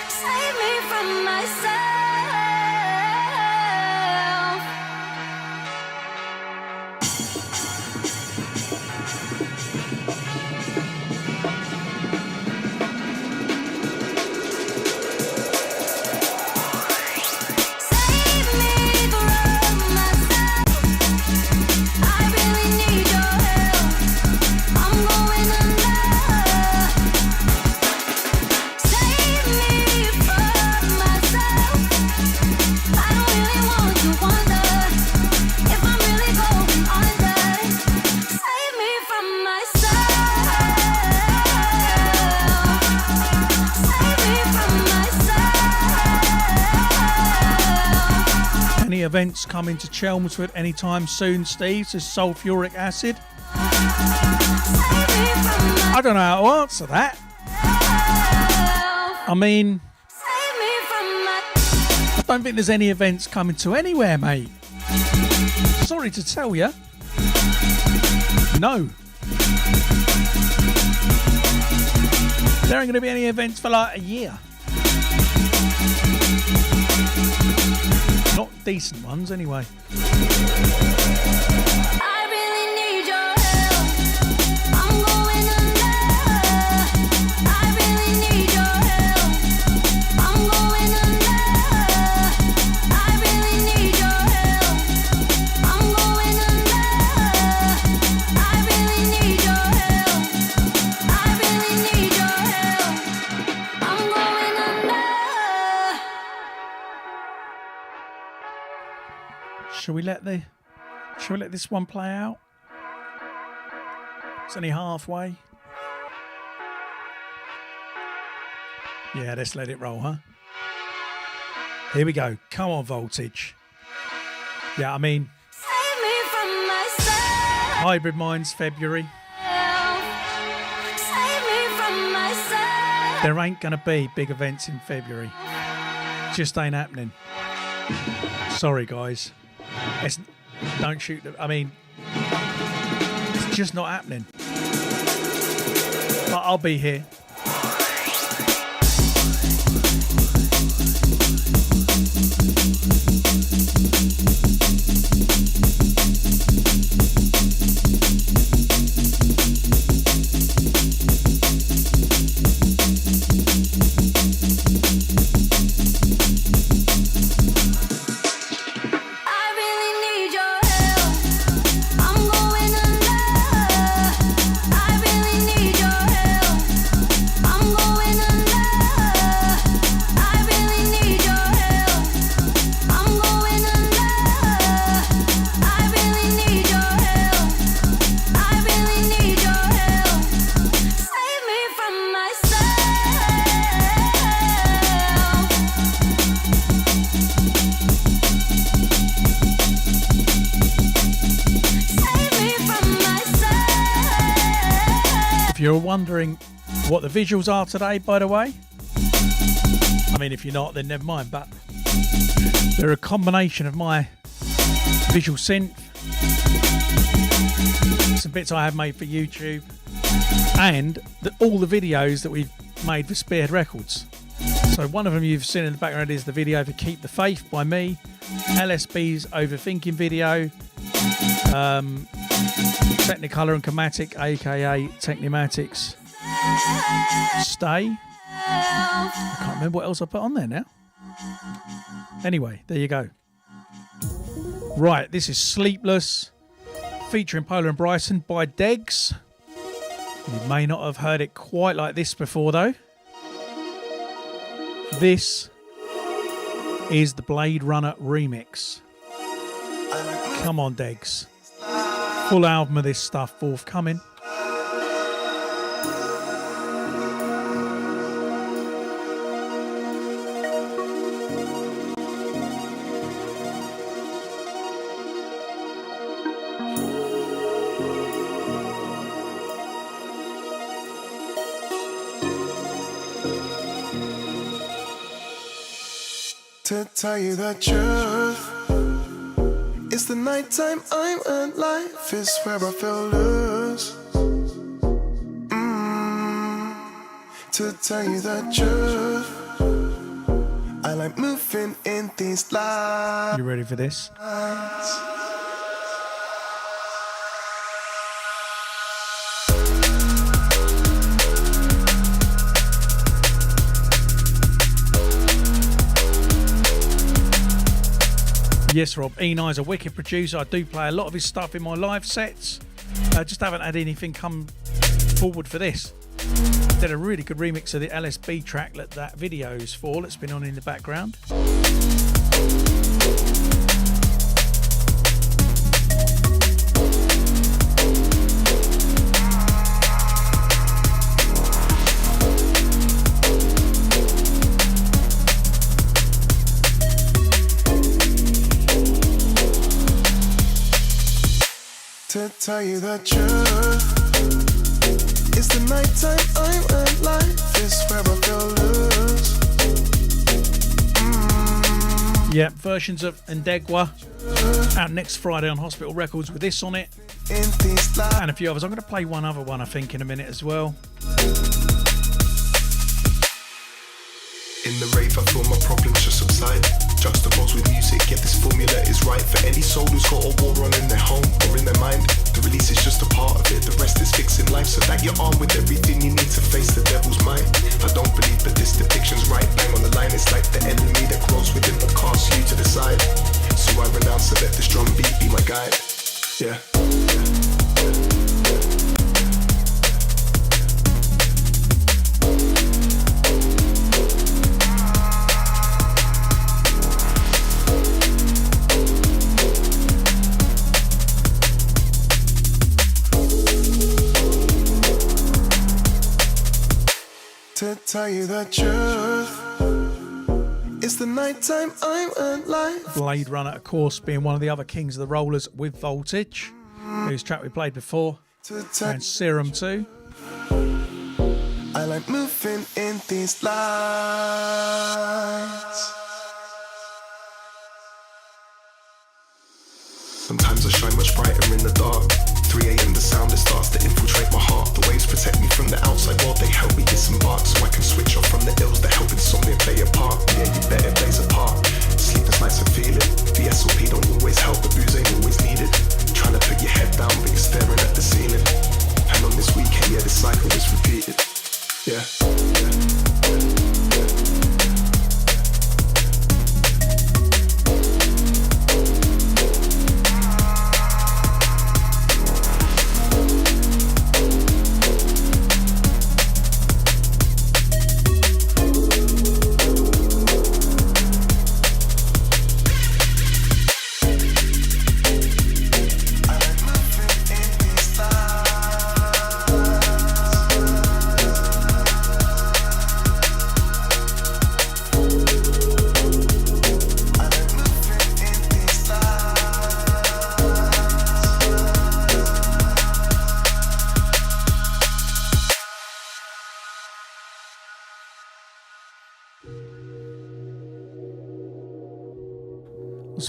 Save me from myself. events coming to Chelmsford anytime soon, Steve? Says sulfuric acid. I don't know how to answer that. I mean, I don't think there's any events coming to anywhere, mate. Sorry to tell you. No. There ain't going to be any events for like a year. Not decent ones, anyway. Shall we let this one play out? It's only halfway. Yeah, let's let it roll, huh? Here we go. Come on, Voltage. Yeah, I mean, Hybrid Minds, February. There ain't gonna be big events in February. Just ain't happening. Sorry, guys. Don't shoot them. I mean, it's just not happening. But I'll be here. If you're wondering what the visuals are today, by the way, I mean, if you're not, then never mind, but they're a combination of my visual synth, some bits I have made for YouTube, and all the videos that we've made for Spearhead Records. So one of them you've seen in the background is the video for Keep the Faith by me, LSB's Overthinking video, Technicolor and Chromatic, aka Technomatics Stay. I can't remember what else I put on there now. Anyway, there you go. Right, this is Sleepless, featuring Polar and Bryson by Degs. You may not have heard it quite like this before, though. This is the Blade Runner remix. Come on, Degs. Full album of this stuff forthcoming. To tell you the truth, it's the nighttime I'm in. Life is where I feel loose. To tell you the truth, I like moving in these lights. You ready for this? Yes, Rob. Enai's a wicked producer. I do play a lot of his stuff in my live sets. I just haven't had anything come forward for this. Did a really good remix of the LSB track that video is for, that's been on in the background. To tell you the truth, it's the nighttime I'm alive. This where I feel loose. Yeah, versions of Ndegwa out next Friday on Hospital Records with this on it. And a few others. I'm going to play one other one, I think, in a minute as well. In the rave, I feel my problems just subside. Juxtaposed with music, yet this formula is right for any soul who's got a war on in their home or in their mind. The release is just a part of it, the rest is fixing life so that you're armed with everything you need to face the devil's mind. I don't believe that this depiction's right, bang on the line. It's like the enemy that grows within but casts you to the side. So I renounce and let this drum beat be my guide. Yeah. To tell you the truth, it's the nighttime I'm alive. Blade Runner, of course, being one of the other kings of the rollers with Voltage, whose track we played before, and Serum too. I like moving in these lights. Sometimes I shine much brighter in the dark. 3 a.m. the sound that starts to infiltrate my heart. The waves protect me from the outside world. They help me disembark so I can switch off from the ills that help insomnia play a part. Yeah, you bet it plays a part. Sleepless nights are feeling. The SOP don't always help, the booze ain't always needed. Trying to put your head down but you're staring at the ceiling. And on this weekend, yeah, this cycle is repeated. Yeah.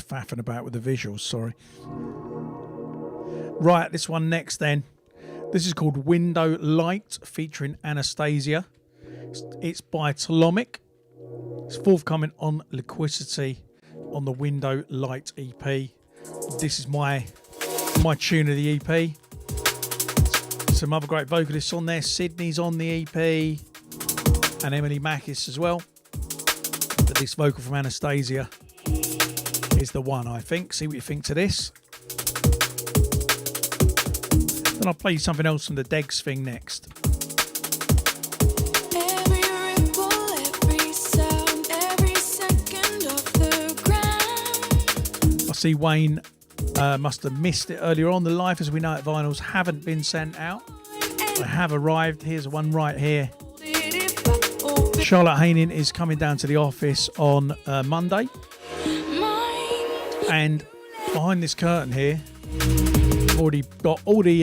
Faffing about with the visuals, sorry. Right, this one next then. This is called Window Light featuring Anastasia. It's by Talomic. It's forthcoming on Liquidity on the Window Light EP. This is my tune of the EP. Some other great vocalists on there. Sydney's on the EP and Emily Mackis as well. But this vocal from Anastasia is the one, I think. See what you think to this. Then I'll play you something else from the Degs thing next. Every ripple, every sound, every second of the ground. I see Wayne must have missed it earlier on. The Life As We Know It vinyls haven't been sent out. They have arrived. Here's one right here. Charlotte Haining is coming down to the office on Monday. And behind this curtain here, I've already got all the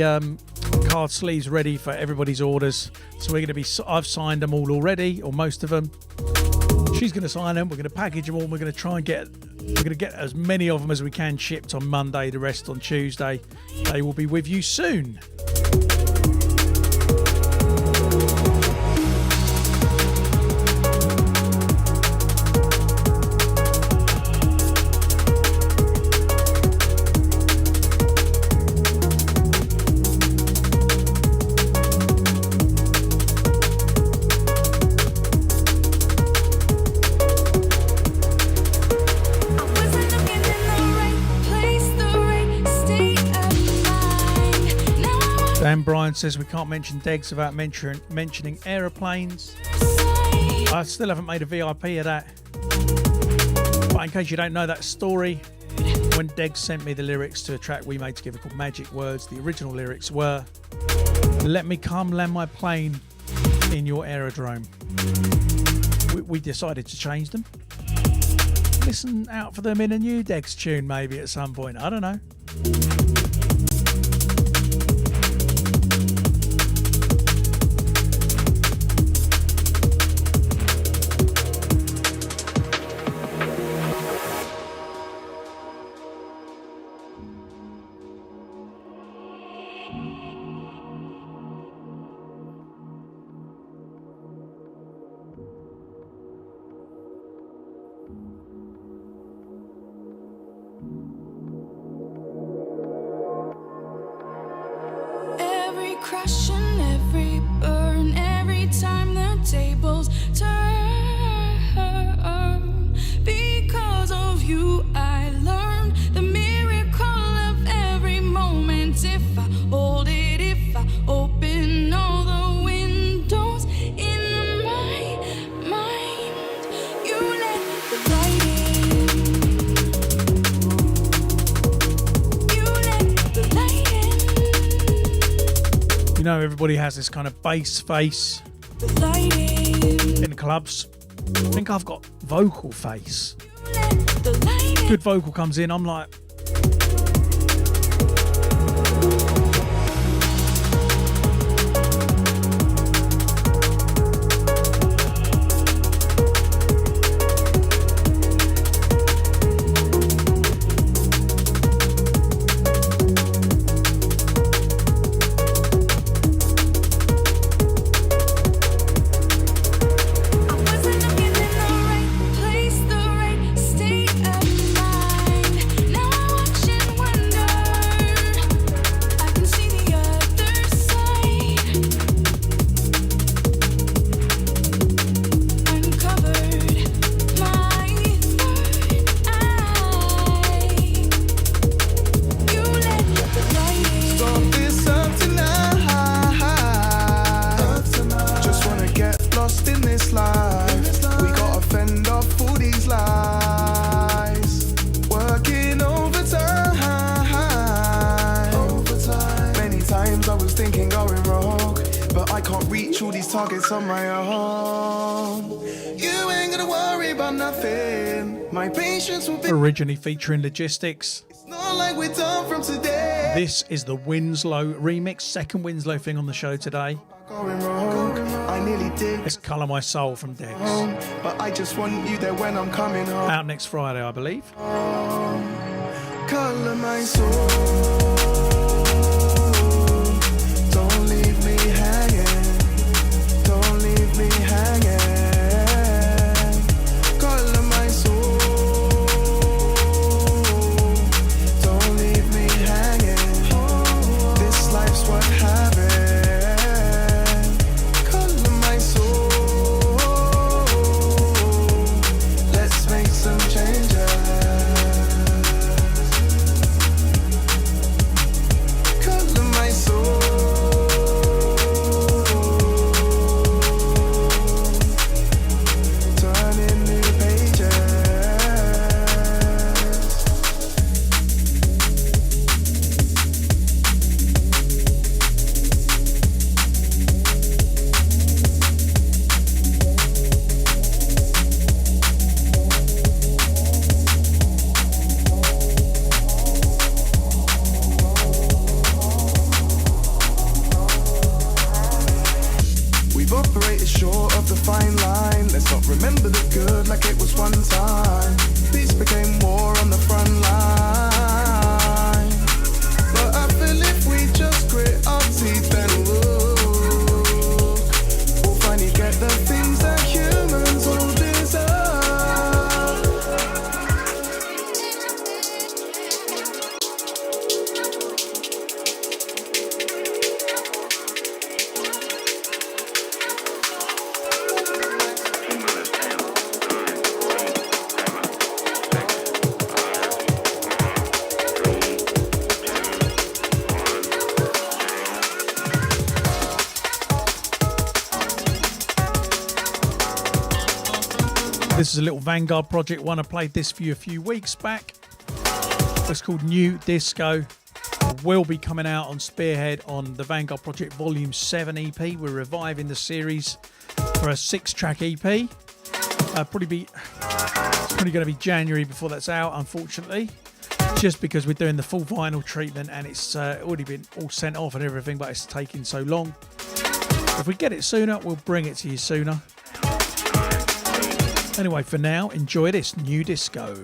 card sleeves ready for everybody's orders. So we're going to be, I've signed them all already, or most of them. She's going to sign them. We're going to package them all. We're going to try and get as many of them as we can shipped on Monday, the rest on Tuesday. They will be with you soon. Dan Bryan says we can't mention Degs without mentioning aeroplanes. I still haven't made a VIP of that. But in case you don't know that story, when Degs sent me the lyrics to a track we made together called Magic Words, the original lyrics were, "Let me come land my plane in your aerodrome." We decided to change them. Listen out for them in a new Degs tune maybe at some point. I don't know. every crash and every burn, every time the tables turn. Because of you, I learned the miracle of every moment. If I hold it, if I open all the windows in my mind, you let the light in. You let the light in. You know, everybody has this kind of bass face The light in. in clubs. I think I've got vocal face. The light in. Good vocal comes in, I'm like, I wasn't looking in the right place, the right state of mind. Now I watch and wonder. I can see the other side. Uncovered my third eye. You let the light in. Stop this up tonight. Just wanna get lost in this life. We gotta fend off all these lies. Working overtime. Many times I was thinking going rogue, but I can't reach all these targets on my own. You ain't gonna worry about nothing. My patience will be. originally featuring Logistics. It's not like we're done from today. This is the Winslow remix, second Winslow thing on the show today. Going rogue. I nearly did. It's Colour My Soul from Dex. But I just want you there when I'm coming home. Out next Friday, I believe. Color my soul. Don't leave me hanging. Don't leave me hanging. Color my soul. Don't leave me hanging. This life's worth having. Color my soul. Let's make some changes. Color my soul. Turning new pages. We've operated short of the fine line. Let's not remember the good like it was one time. Peace became war on the front line. But I feel if we just grit our teeth and look, we'll finally get the things that humans all deserve. This is a little Vanguard project one. I played this for you a few weeks back. It's called New Disco. Will be coming out on Spearhead on the Vanguard Project Volume 7 EP. We're reviving the series for a 6-track EP. It's probably going to be January before that's out, unfortunately. Just because we're doing the full vinyl treatment and it's already been all sent off and everything, but it's taking so long. If we get it sooner, we'll bring it to you sooner. Anyway, for now, enjoy this New Disco.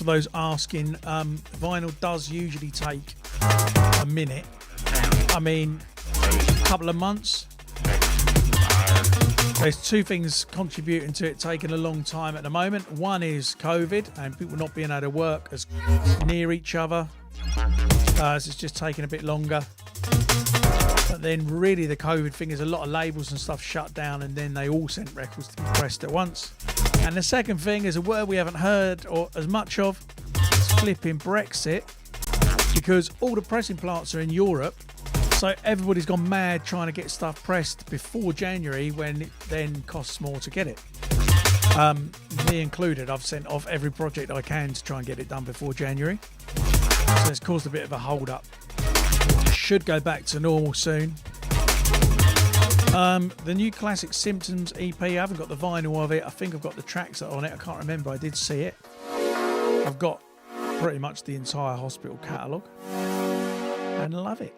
for those asking, vinyl does usually take a minute. I mean, a couple of months. There's two things contributing to it taking a long time at the moment. One is COVID and people not being able to work as near each other. So it's just taking a bit longer. But then really the COVID thing is a lot of labels and stuff shut down, and then they all sent records to be pressed at once. And the second thing is a word we haven't heard or as much of. It's flipping Brexit, because all the pressing plants are in Europe. So everybody's gone mad trying to get stuff pressed before January, when it then costs more to get it. Me included, I've sent off every project I can to try and get it done before January. So it's caused a bit of a hold up. Should go back to normal soon. The new Classic Symptoms EP, I haven't got the vinyl of it. I think I've got the tracks that are on it. I can't remember. I did see it. I've got pretty much the entire Hospital catalogue and love it.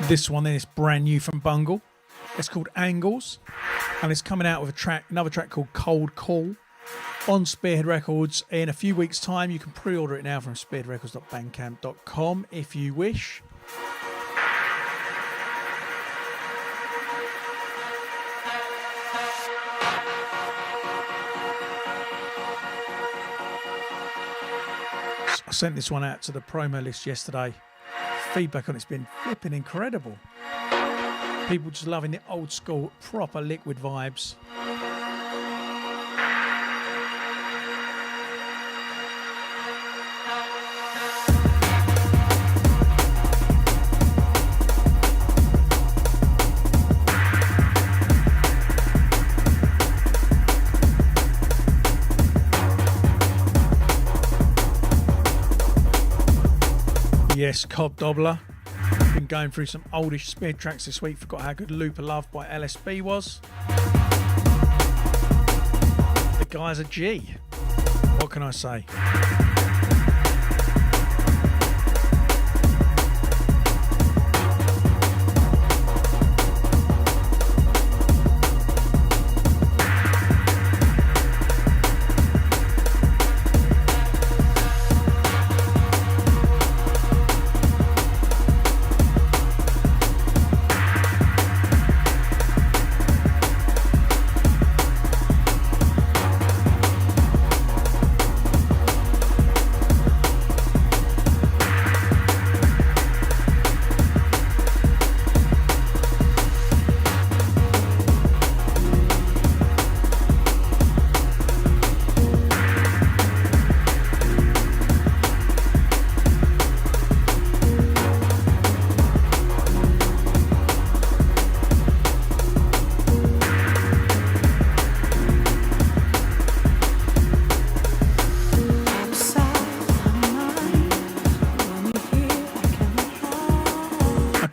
This one then is brand new from Bungle. It's called Angles, and it's coming out with another track called Cold Call on Spearhead Records in a few weeks' time. You can pre-order it now from spearheadrecords.bandcamp.com if you wish. I sent this one out to the promo list yesterday. Feedback on it's been flipping incredible. People just loving the old school, proper liquid vibes. Yes, Cobb Dobler. Been going through some oldish Spear tracks this week. Forgot how good Loop of Love by LSB was. The guy's a G. What can I say?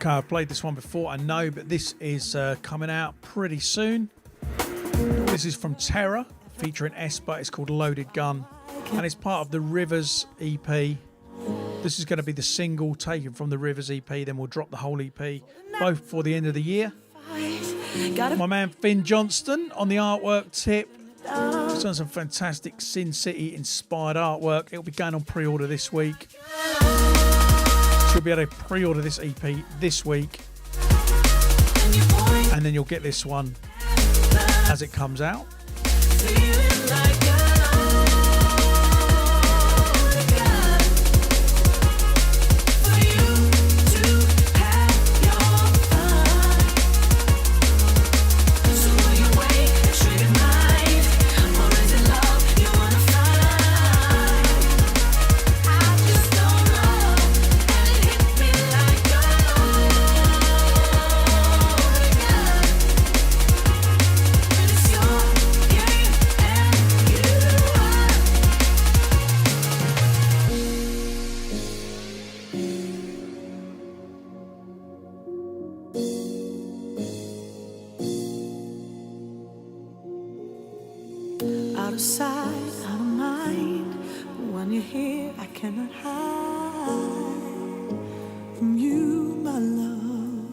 I've played this one before, I know, but this is coming out pretty soon. This is from Terror, featuring Esper. It's called Loaded Gun, and it's part of the Rivers EP. This is going to be the single taken from the Rivers EP, then we'll drop the whole EP, both before the end of the year. My man Finn Johnston on the artwork tip. He's done some fantastic Sin City inspired artwork. It'll be going on pre-order this week. You'll be able to pre-order this EP this week, and then you'll get this one as it comes out. Out of sight, out of mind. But when you're here, I cannot hide from you, my love.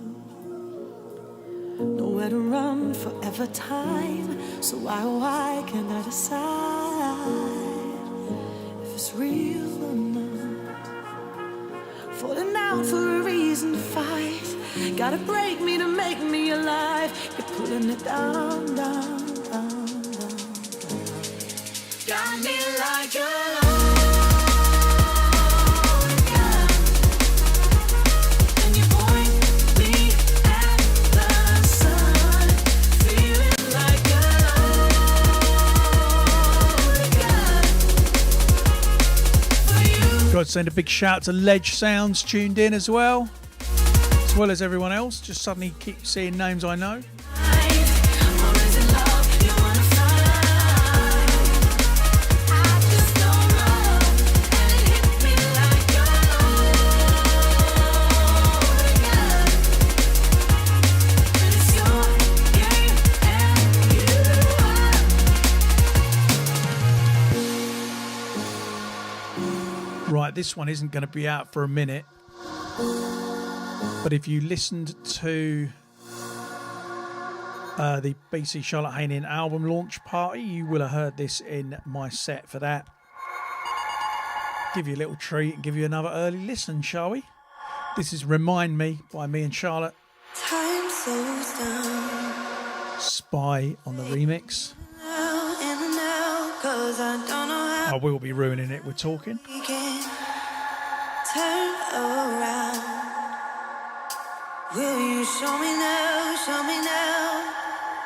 Nowhere to run, forever time. So why can't I decide if it's real or not? Falling out for a reason to fight. Gotta break me to make me alive. You're pulling it down, down, down. Got me like a lonely gun, and you point me at the sun, feeling like a lonely gun for you. Got to send a big shout to Ledge Sounds tuned in as well as everyone else. Just suddenly keep seeing names I know. Right, this one isn't going to be out for a minute, but if you listened to the BCee Charlotte Haynen album launch party, you will have heard this in my set for that. Give you a little treat and give you another early listen, shall we? This is Remind Me by me and Charlotte. Time slows down. Spy on the remix. Now, 'cause I don't know how I will be ruining it with talking. we can turn around. Will you show me now, show me now?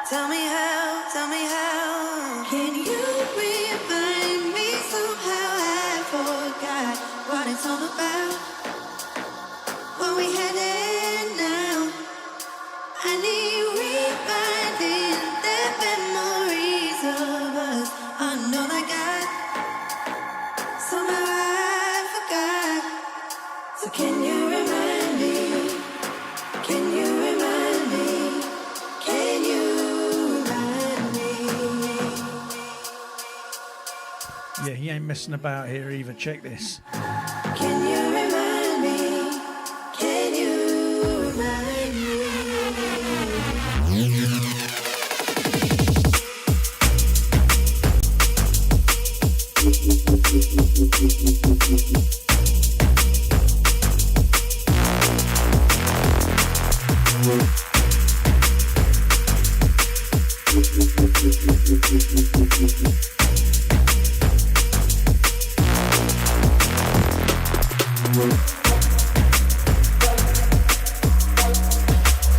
Tell me how, tell me how. Can you remind me somehow? I forgot what it's all about. What we had and now. I need reminding the memories of us. I know I got. Somehow I forgot. So can you remind me? Can you remind me? Can you remind me? Yeah, he ain't messing about here either. Check this. Can you remind me? Can you remind me?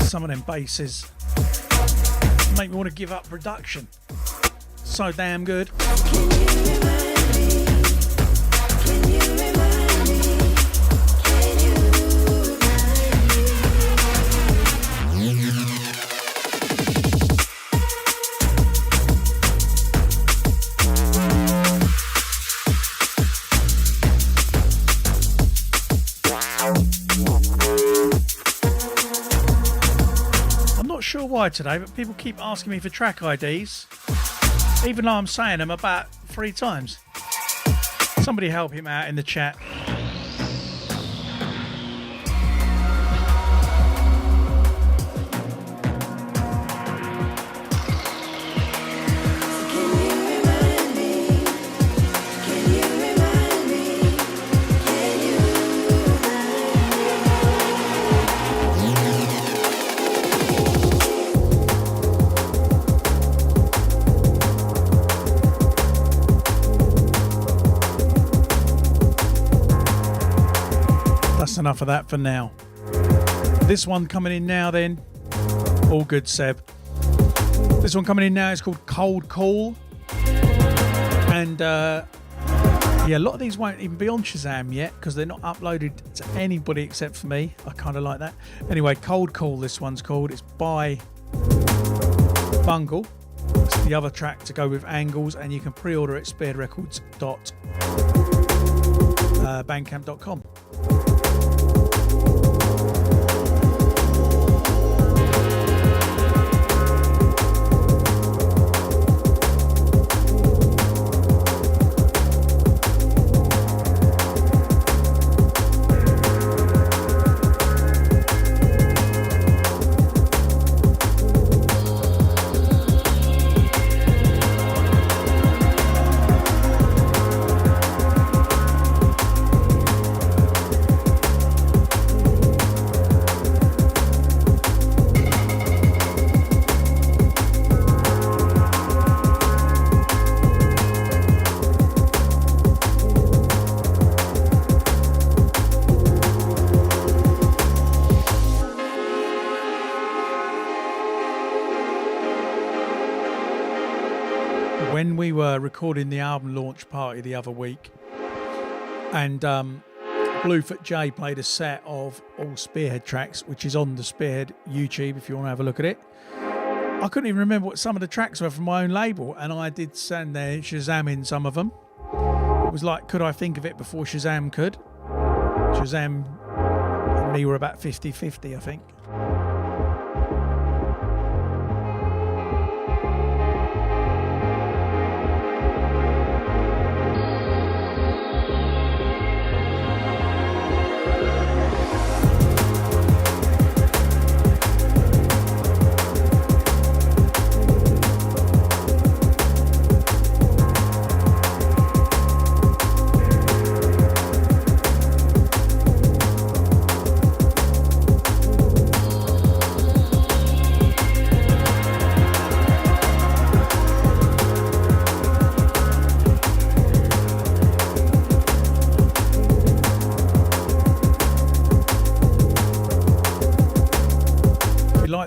Some of them basses make me want to give up production. So damn good. Can you remind me? Can you remind me? Can you I'm not sure why today, but people keep asking me for track IDs, even though I'm saying them about 3 times. Somebody help him out in the chat. That's enough of that for now. This one coming in now then. All good, Seb. This one coming in now is called Cold Call. And yeah, a lot of these won't even be on Shazam yet because they're not uploaded to anybody except for me. I kind of like that. Anyway, Cold Call this one's called. It's by Bungle. It's the other track to go with Angles, and you can pre-order it spearheadrecords.bandcamp.com. When we were recording the album launch party the other week, and Bluefoot J played a set of all Spearhead tracks, which is on the Spearhead YouTube if you want to have a look at it. I couldn't even remember what some of the tracks were from my own label, and I did stand there Shazamming some of them. It was like, could I think of it before Shazam could? Shazam and me were about 50-50, I think.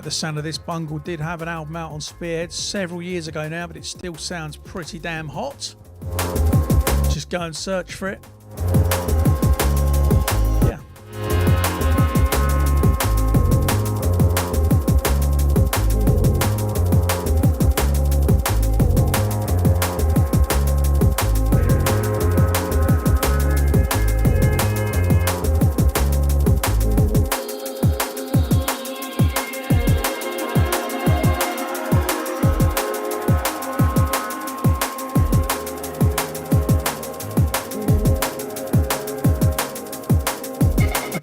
the sound of this. Bungle did have an album out on Spearhead several years ago now, but it still sounds pretty damn hot. Just go and search for it. Yeah.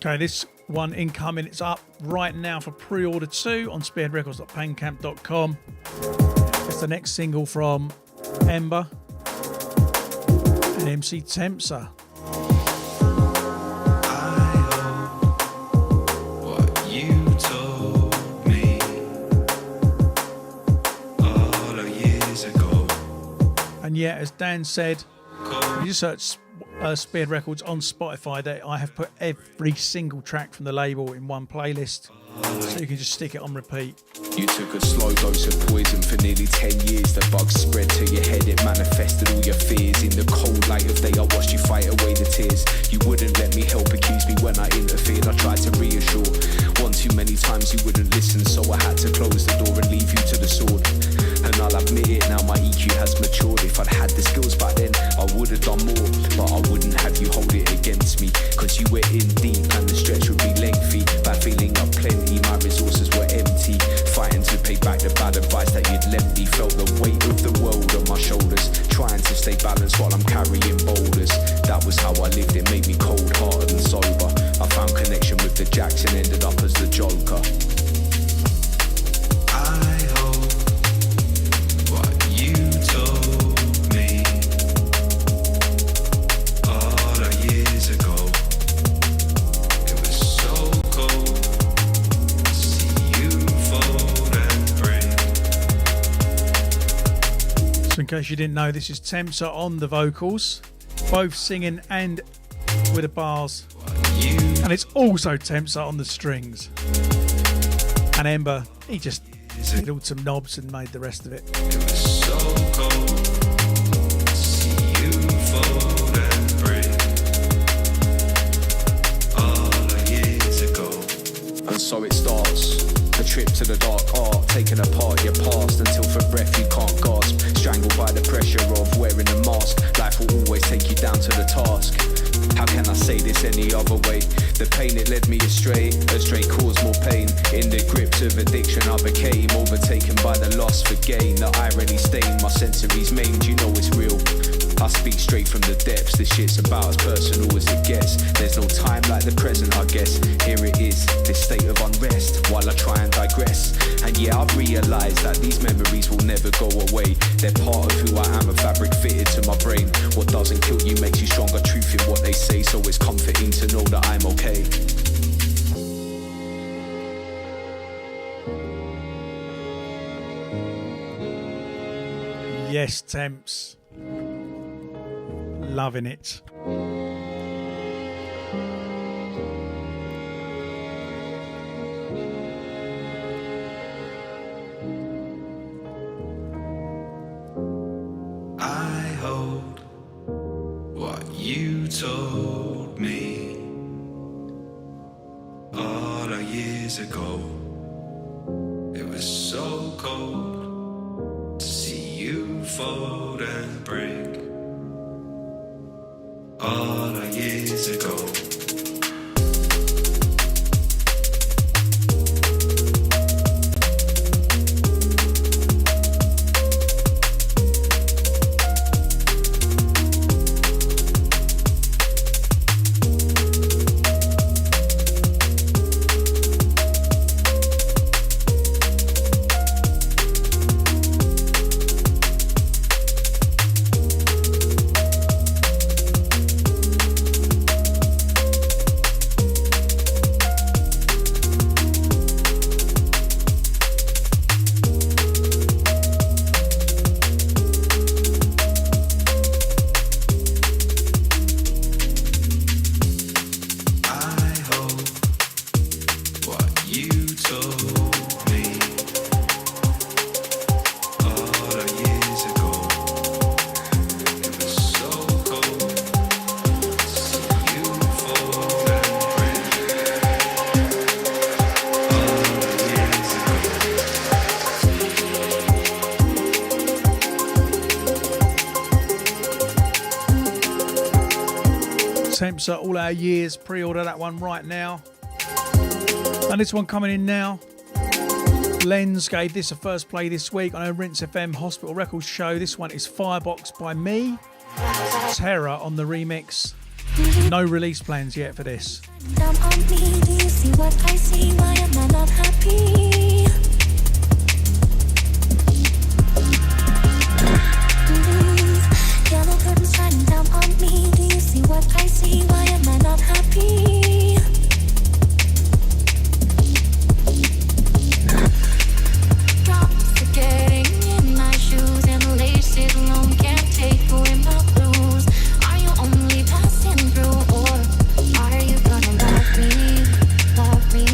Okay, this one incoming. It's up right now for pre-order too on spearheadrecords.bandcamp.com. It's the next single from Ember and MC Tempsa. And yeah, as Dan said, you just search Spearhead Records on Spotify, that I have put every single track from the label in one playlist, so you can just stick it on repeat. You took a slow dose of poison for nearly 10 years. The bugs spread to your head, it manifested all your fears. In the cold light of day, I watched you fight away the tears. You wouldn't let me help, accuse me when I interfered. I tried to reassure. One too many times you wouldn't listen, so I had to close the door and leave you to the sword. And I'll admit it, now my EQ has matured. If I'd had the skills back then, I would have done more. But I wouldn't have you hold it against me, cause you were in deep and the stretch would be lengthy. By feeling up plenty, my resources were empty. Fighting to pay back the bad advice that you'd lent me. Felt the weight of the world on my shoulders, trying to stay balanced while I'm carrying boulders. That was how I lived, it made me cold-hearted and sober. I found connection with the Jacks and ended up as the Joker. So in case you didn't know, this is Tempsa on the vocals, both singing and with the bars. And it's also Tempsa on the strings. And Ember, he just fiddled some knobs and made the rest of it. And so it starts, a trip to the dark art, taking apart your past until for breath you can't gasp. Strangled by the pressure of wearing a mask, life will always take you down to the task. How can I say this any other way? The pain, it led me astray caused more pain. In the grips of addiction I became overtaken by the lust for gain. The irony stained my sensories maimed, you know it's real. I speak straight from the depths, this shit's about as personal as it gets. There's no time like the present, I guess. Here it is, this state of unrest, while I try and digress. And yeah, I've realised that these memories will never go away. They're part of who I am, a fabric fitted to my brain. What doesn't kill you makes you stronger, truth in what they say. So it's comforting to know that I'm okay. Yes, Temps. Loving it. I hold what you told me all our years ago. It was so cold to see you fold and break all our years ago. Temps are all our years. Pre-order that one right now. And this one coming in now. Lens gave this a first play this week on our Rinse FM Hospital Records show. This one is Firebox by me. Terror on the remix. No release plans yet for this. Down on me, do you see what I see? Why am I not happy? Yellow curtains shining down on me. Do you see what I see? Why am I not happy? Drops are getting in my shoes, and the laces alone can't take away my blues. Are you only passing through, or are you gonna love me? Love me,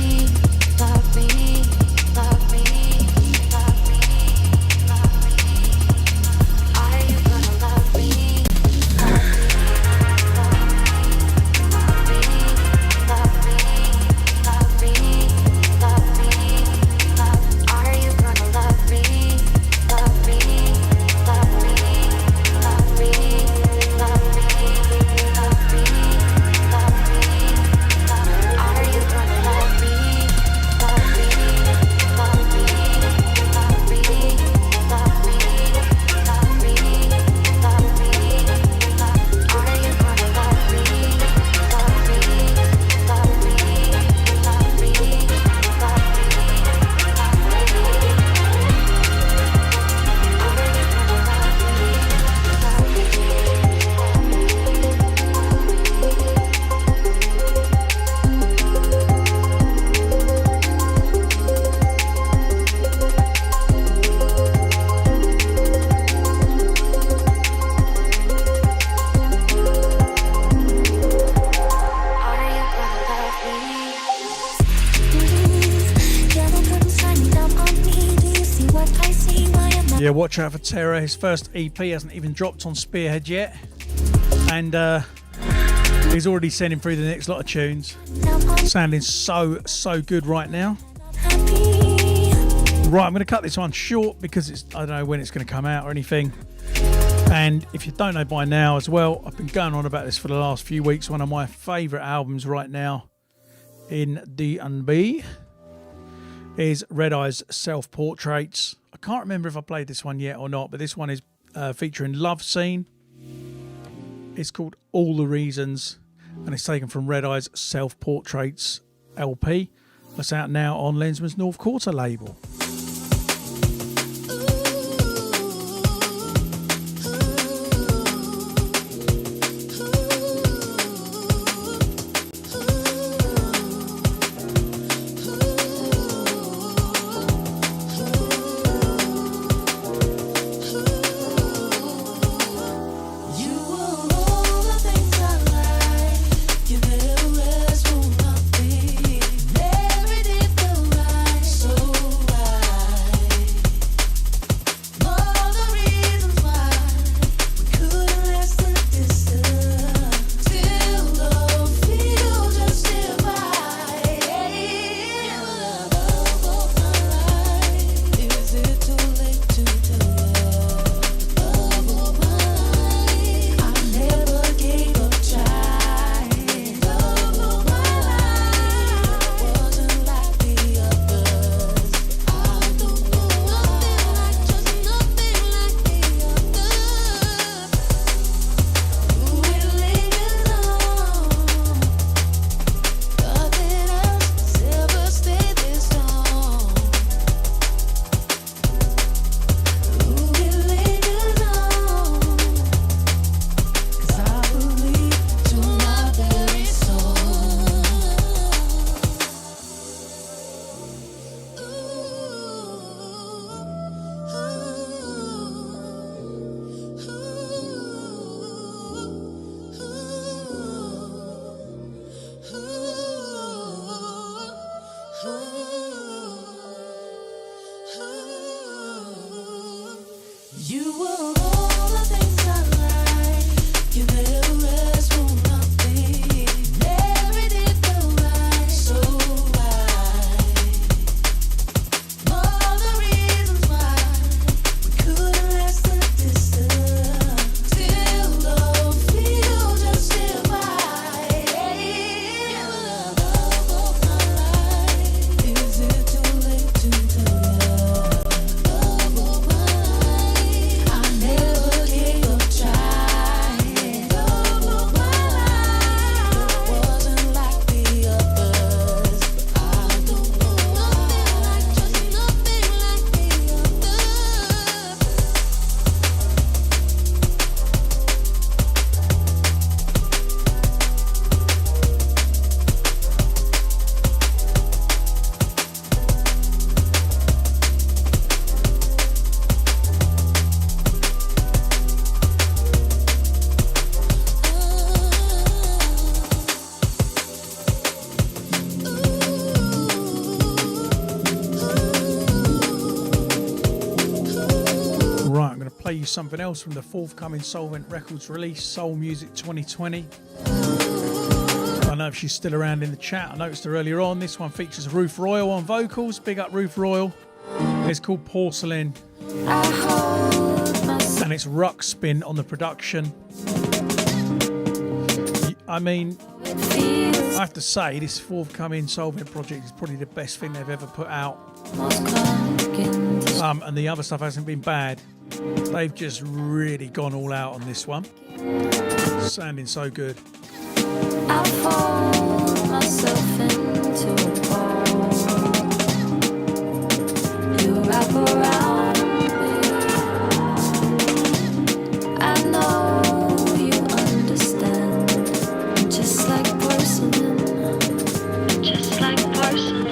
love me, love me, love me, love me. Are you gonna love me? Love me, love me, love me, love me, love me, love me, love. Are you gonna love me? Love me, love me, love me, love me, love me, love me, love. Are you gonna love me? Love me, love me, love me, love me, love me, love me, love. Are you gonna love me? Love me, love me, love me, love me, Yeah, watch out for Terror. His first EP hasn't even dropped on Spearhead yet. And he's already sending through the next lot of tunes. Sounding so good right now. Right, I'm going to cut this one short because I don't know when it's going to come out or anything. And if you don't know by now as well, I've been going on about this for the last few weeks. One of my favourite albums right now in D&B is Red Eye's Self-Portraits. I can't remember if I played this one yet or not, but this one is featuring Love Scene. It's called All the Reasons, and it's taken from Red Eye's Self-Portraits LP. That's out now on Lensman's North Quarter label. Every day feel right, so right. something else from the forthcoming Solvent Records release, Soul Music 2020. I don't know if she's still around in the chat. I noticed her earlier on. This one features Ruth Royal on vocals. Big up Ruth Royal. It's called Porcelain. And it's Ruck Spin on the production. I mean, I have to say, this forthcoming Solvent project is probably the best thing they've ever put out. And the other stuff hasn't been bad. They've just really gone all out on this one. Sounding so good. I fold myself into a ball. You wrap around me. I know you understand. Just like porcelain. Just like porcelain.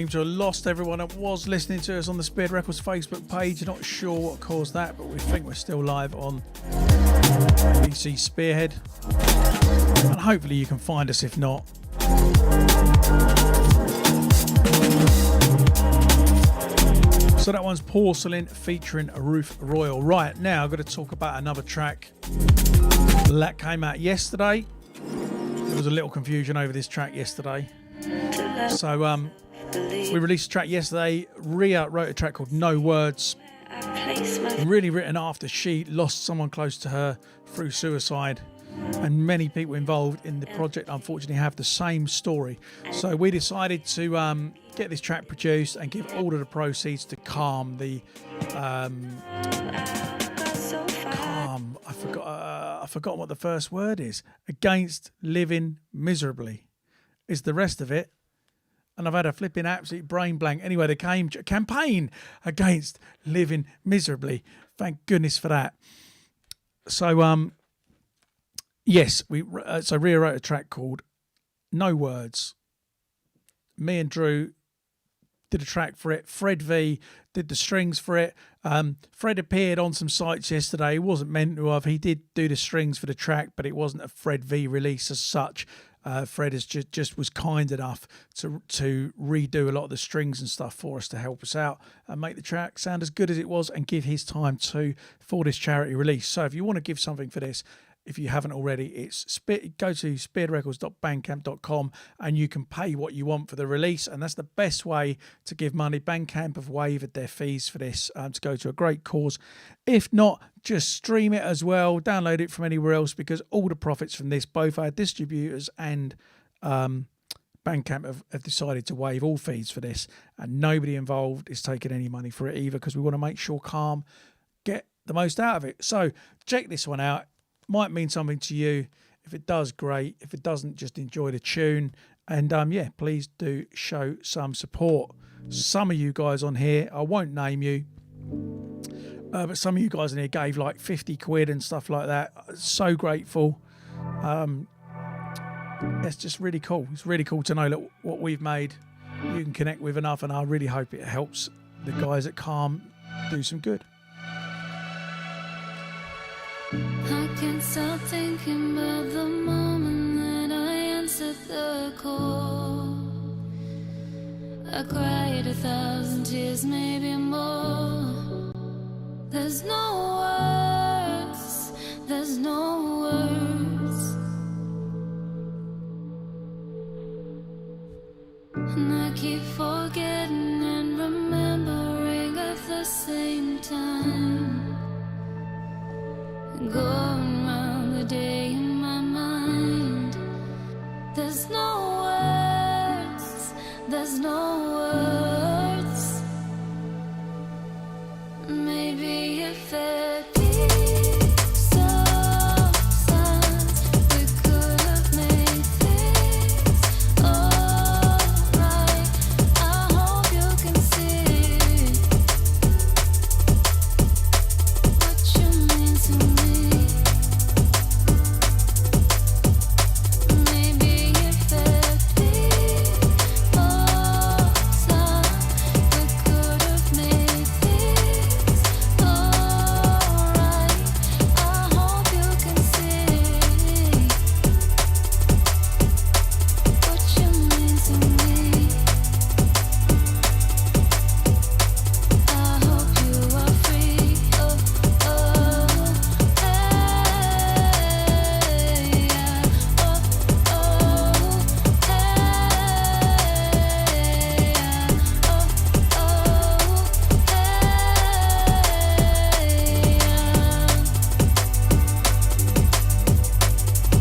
To have lost everyone that was listening to us on the Spearhead Records Facebook page. Not sure what caused that, but we think we're still live on BCee Spearhead, and hopefully you can find us if not. So that one's Porcelain featuring Ruth Royal. Right, now I've got to talk about another track that came out yesterday. There was a little confusion over this track yesterday. So we released a track yesterday. Rhea wrote a track called No Words. Really written after she lost someone close to her through suicide. And many people involved in the project unfortunately have the same story. So we decided to get this track produced and give all of the proceeds to Calm, the Calm. I forgot what the first word is. Against Living Miserably is the rest of it. And I've had a flipping absolute brain blank. Anyway, the campaign against living miserably. Thank goodness for that. So, yes, so Rhea wrote a track called No Words. Me and Drew did a track for it. Fred V did the strings for it. Fred appeared on some sites yesterday. He wasn't meant to have. He did do the strings for the track, but it wasn't a Fred V release as such. Fred has just was kind enough to redo a lot of the strings and stuff for us to help us out and make the track sound as good as it was and give his time for this charity release. So if you want to give something for this, if you haven't already, go to spearheadrecords.bandcamp.com and you can pay what you want for the release, and that's the best way to give money. Bandcamp have waived their fees for this to go to a great cause. If not, just stream it as well, download it from anywhere else, because all the profits from this, both our distributors and Bandcamp have decided to waive all fees for this, and nobody involved is taking any money for it either, because we want to make sure Calm get the most out of it. So check this one out. Might mean something to you. If it does, great. If it doesn't, just enjoy the tune. And yeah, please do show some support. Some of you guys on here, I won't name you, But some of you guys in here gave like 50 quid and stuff like that. So grateful. It's just really cool. It's really cool to know that what we've made you can connect with enough, and I really hope it helps the guys at Calm do some good. I can't stop thinking about the moment that I answered the call. I cried 1,000 tears, maybe more. There's no words, there's no words. And I keep forgetting and remembering at the same time. Going round the day in my mind. There's no words, there's no words. Maybe if there'd be some signs, we could have made things alright. I hope you can see what you mean to me. Maybe if there'd be more time, we could have made things alright. I hope you can see what you mean to me. I hope you are free. Oh, oh, hey, yeah. Oh, oh, hey, yeah. Oh, oh, hey, yeah.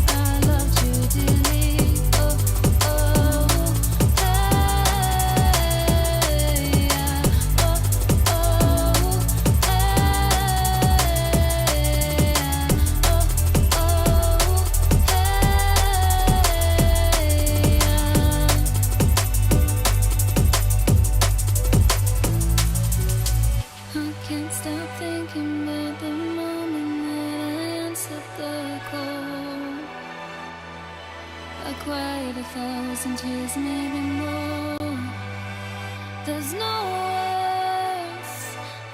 I loved you dearly. Oh, oh, hey, yeah. Oh, oh, hey, yeah. Oh, oh, hey, yeah. I can't stop thinking about the moment that I answered the call. I cried 1,000 tears, maybe more. There's no words,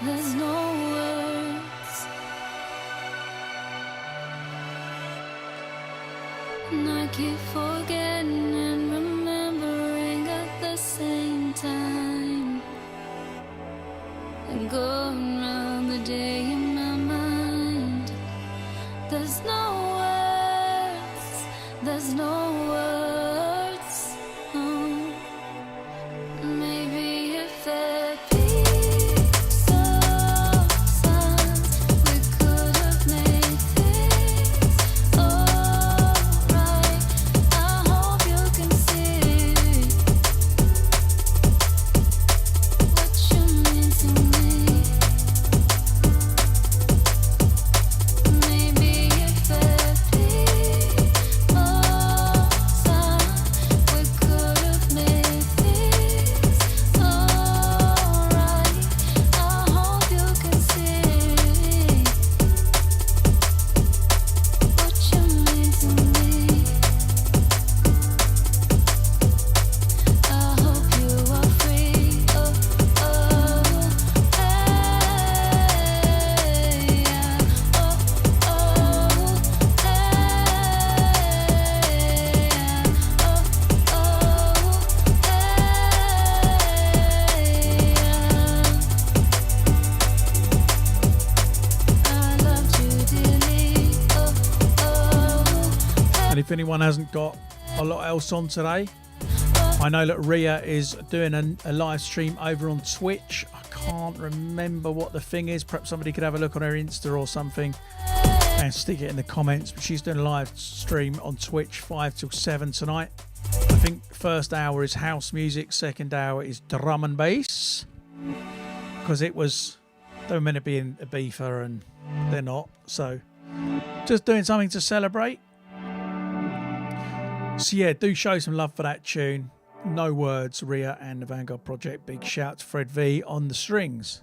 there's no words. And I keep forgetting and remembering at the same time. And going round the day in my mind. There's no words, there's no words. Oh. Maybe if there'd be some signs, we could have made things alright. I hope you can see what you mean to me. Maybe if there'd be more time, we could have made things alright. I hope you can see what you mean to me. I hope you are free. Oh, oh, hey, yeah. Oh, oh, hey, yeah. Oh, oh, hey, yeah. I loved you dearly. Oh, oh, And if anyone hasn't got a lot else on today, I know that Ria is doing a live stream over on Twitch. I can't remember what the thing is. Perhaps somebody could have a look on her Insta or something and stick it in the comments. But she's doing a live stream on Twitch 5 till 7 tonight. I think first hour is house music, second hour is drum and bass. Because it was, they were meant to be in Ibiza and they're not. So just doing something to celebrate. So yeah, do show some love for that tune. No Words, Ria and the Vanguard Project. Big shout to Fred V on the strings.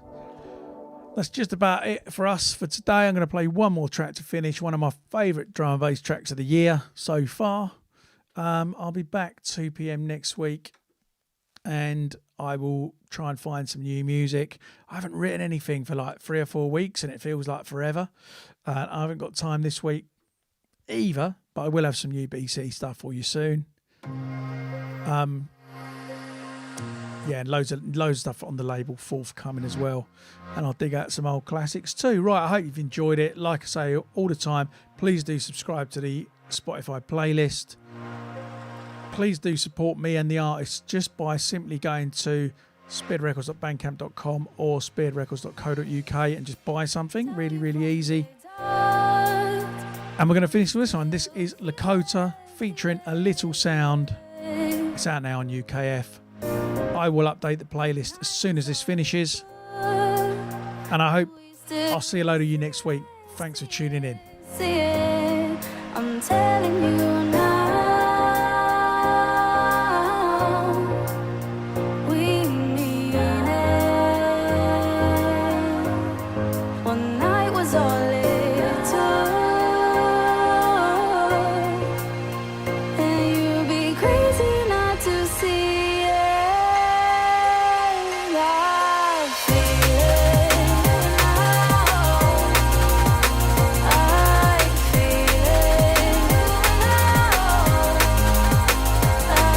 That's just about it for us for today. I'm going to play one more track to finish, one of my favourite drum and bass tracks of the year so far. I'll be back 2 p.m. next week, and I will try and find some new music. I haven't written anything for like 3 or 4 weeks, and it feels like forever. I haven't got time this week either, but I will have some new BCee stuff for you soon. Yeah, and loads of stuff on the label Forthcoming as well. And I'll dig out some old classics too. Right, I hope you've enjoyed it. Like I say all the time, please do subscribe to the Spotify playlist. Please do support me and the artists just by simply going to spearheadrecords.bandcamp.com or spearheadrecords.co.uk and just buy something. Really, really easy. And we're going to finish with this one. This is Lakota featuring A Little Sound. It's out now on UKF. I will update the playlist as soon as this finishes. And I hope I'll see a load of you next week. Thanks for tuning in. I'm telling you now. We mean it. One night was all it took. And you'd be crazy not to see it. I feel it now. I feel it now.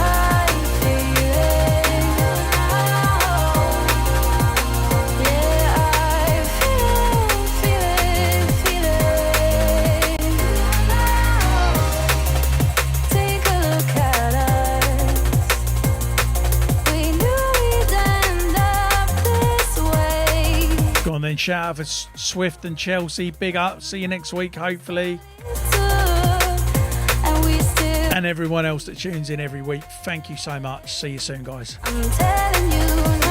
I feel it now. Yeah, I feel it now. Take a look at us. We knew we'd end up this way. Go on then, shout out for Swift and Chelsea. Big up. See you next week, hopefully. And we still, And everyone else that tunes in every week. Thank you so much. See you soon, guys. I'm telling you now.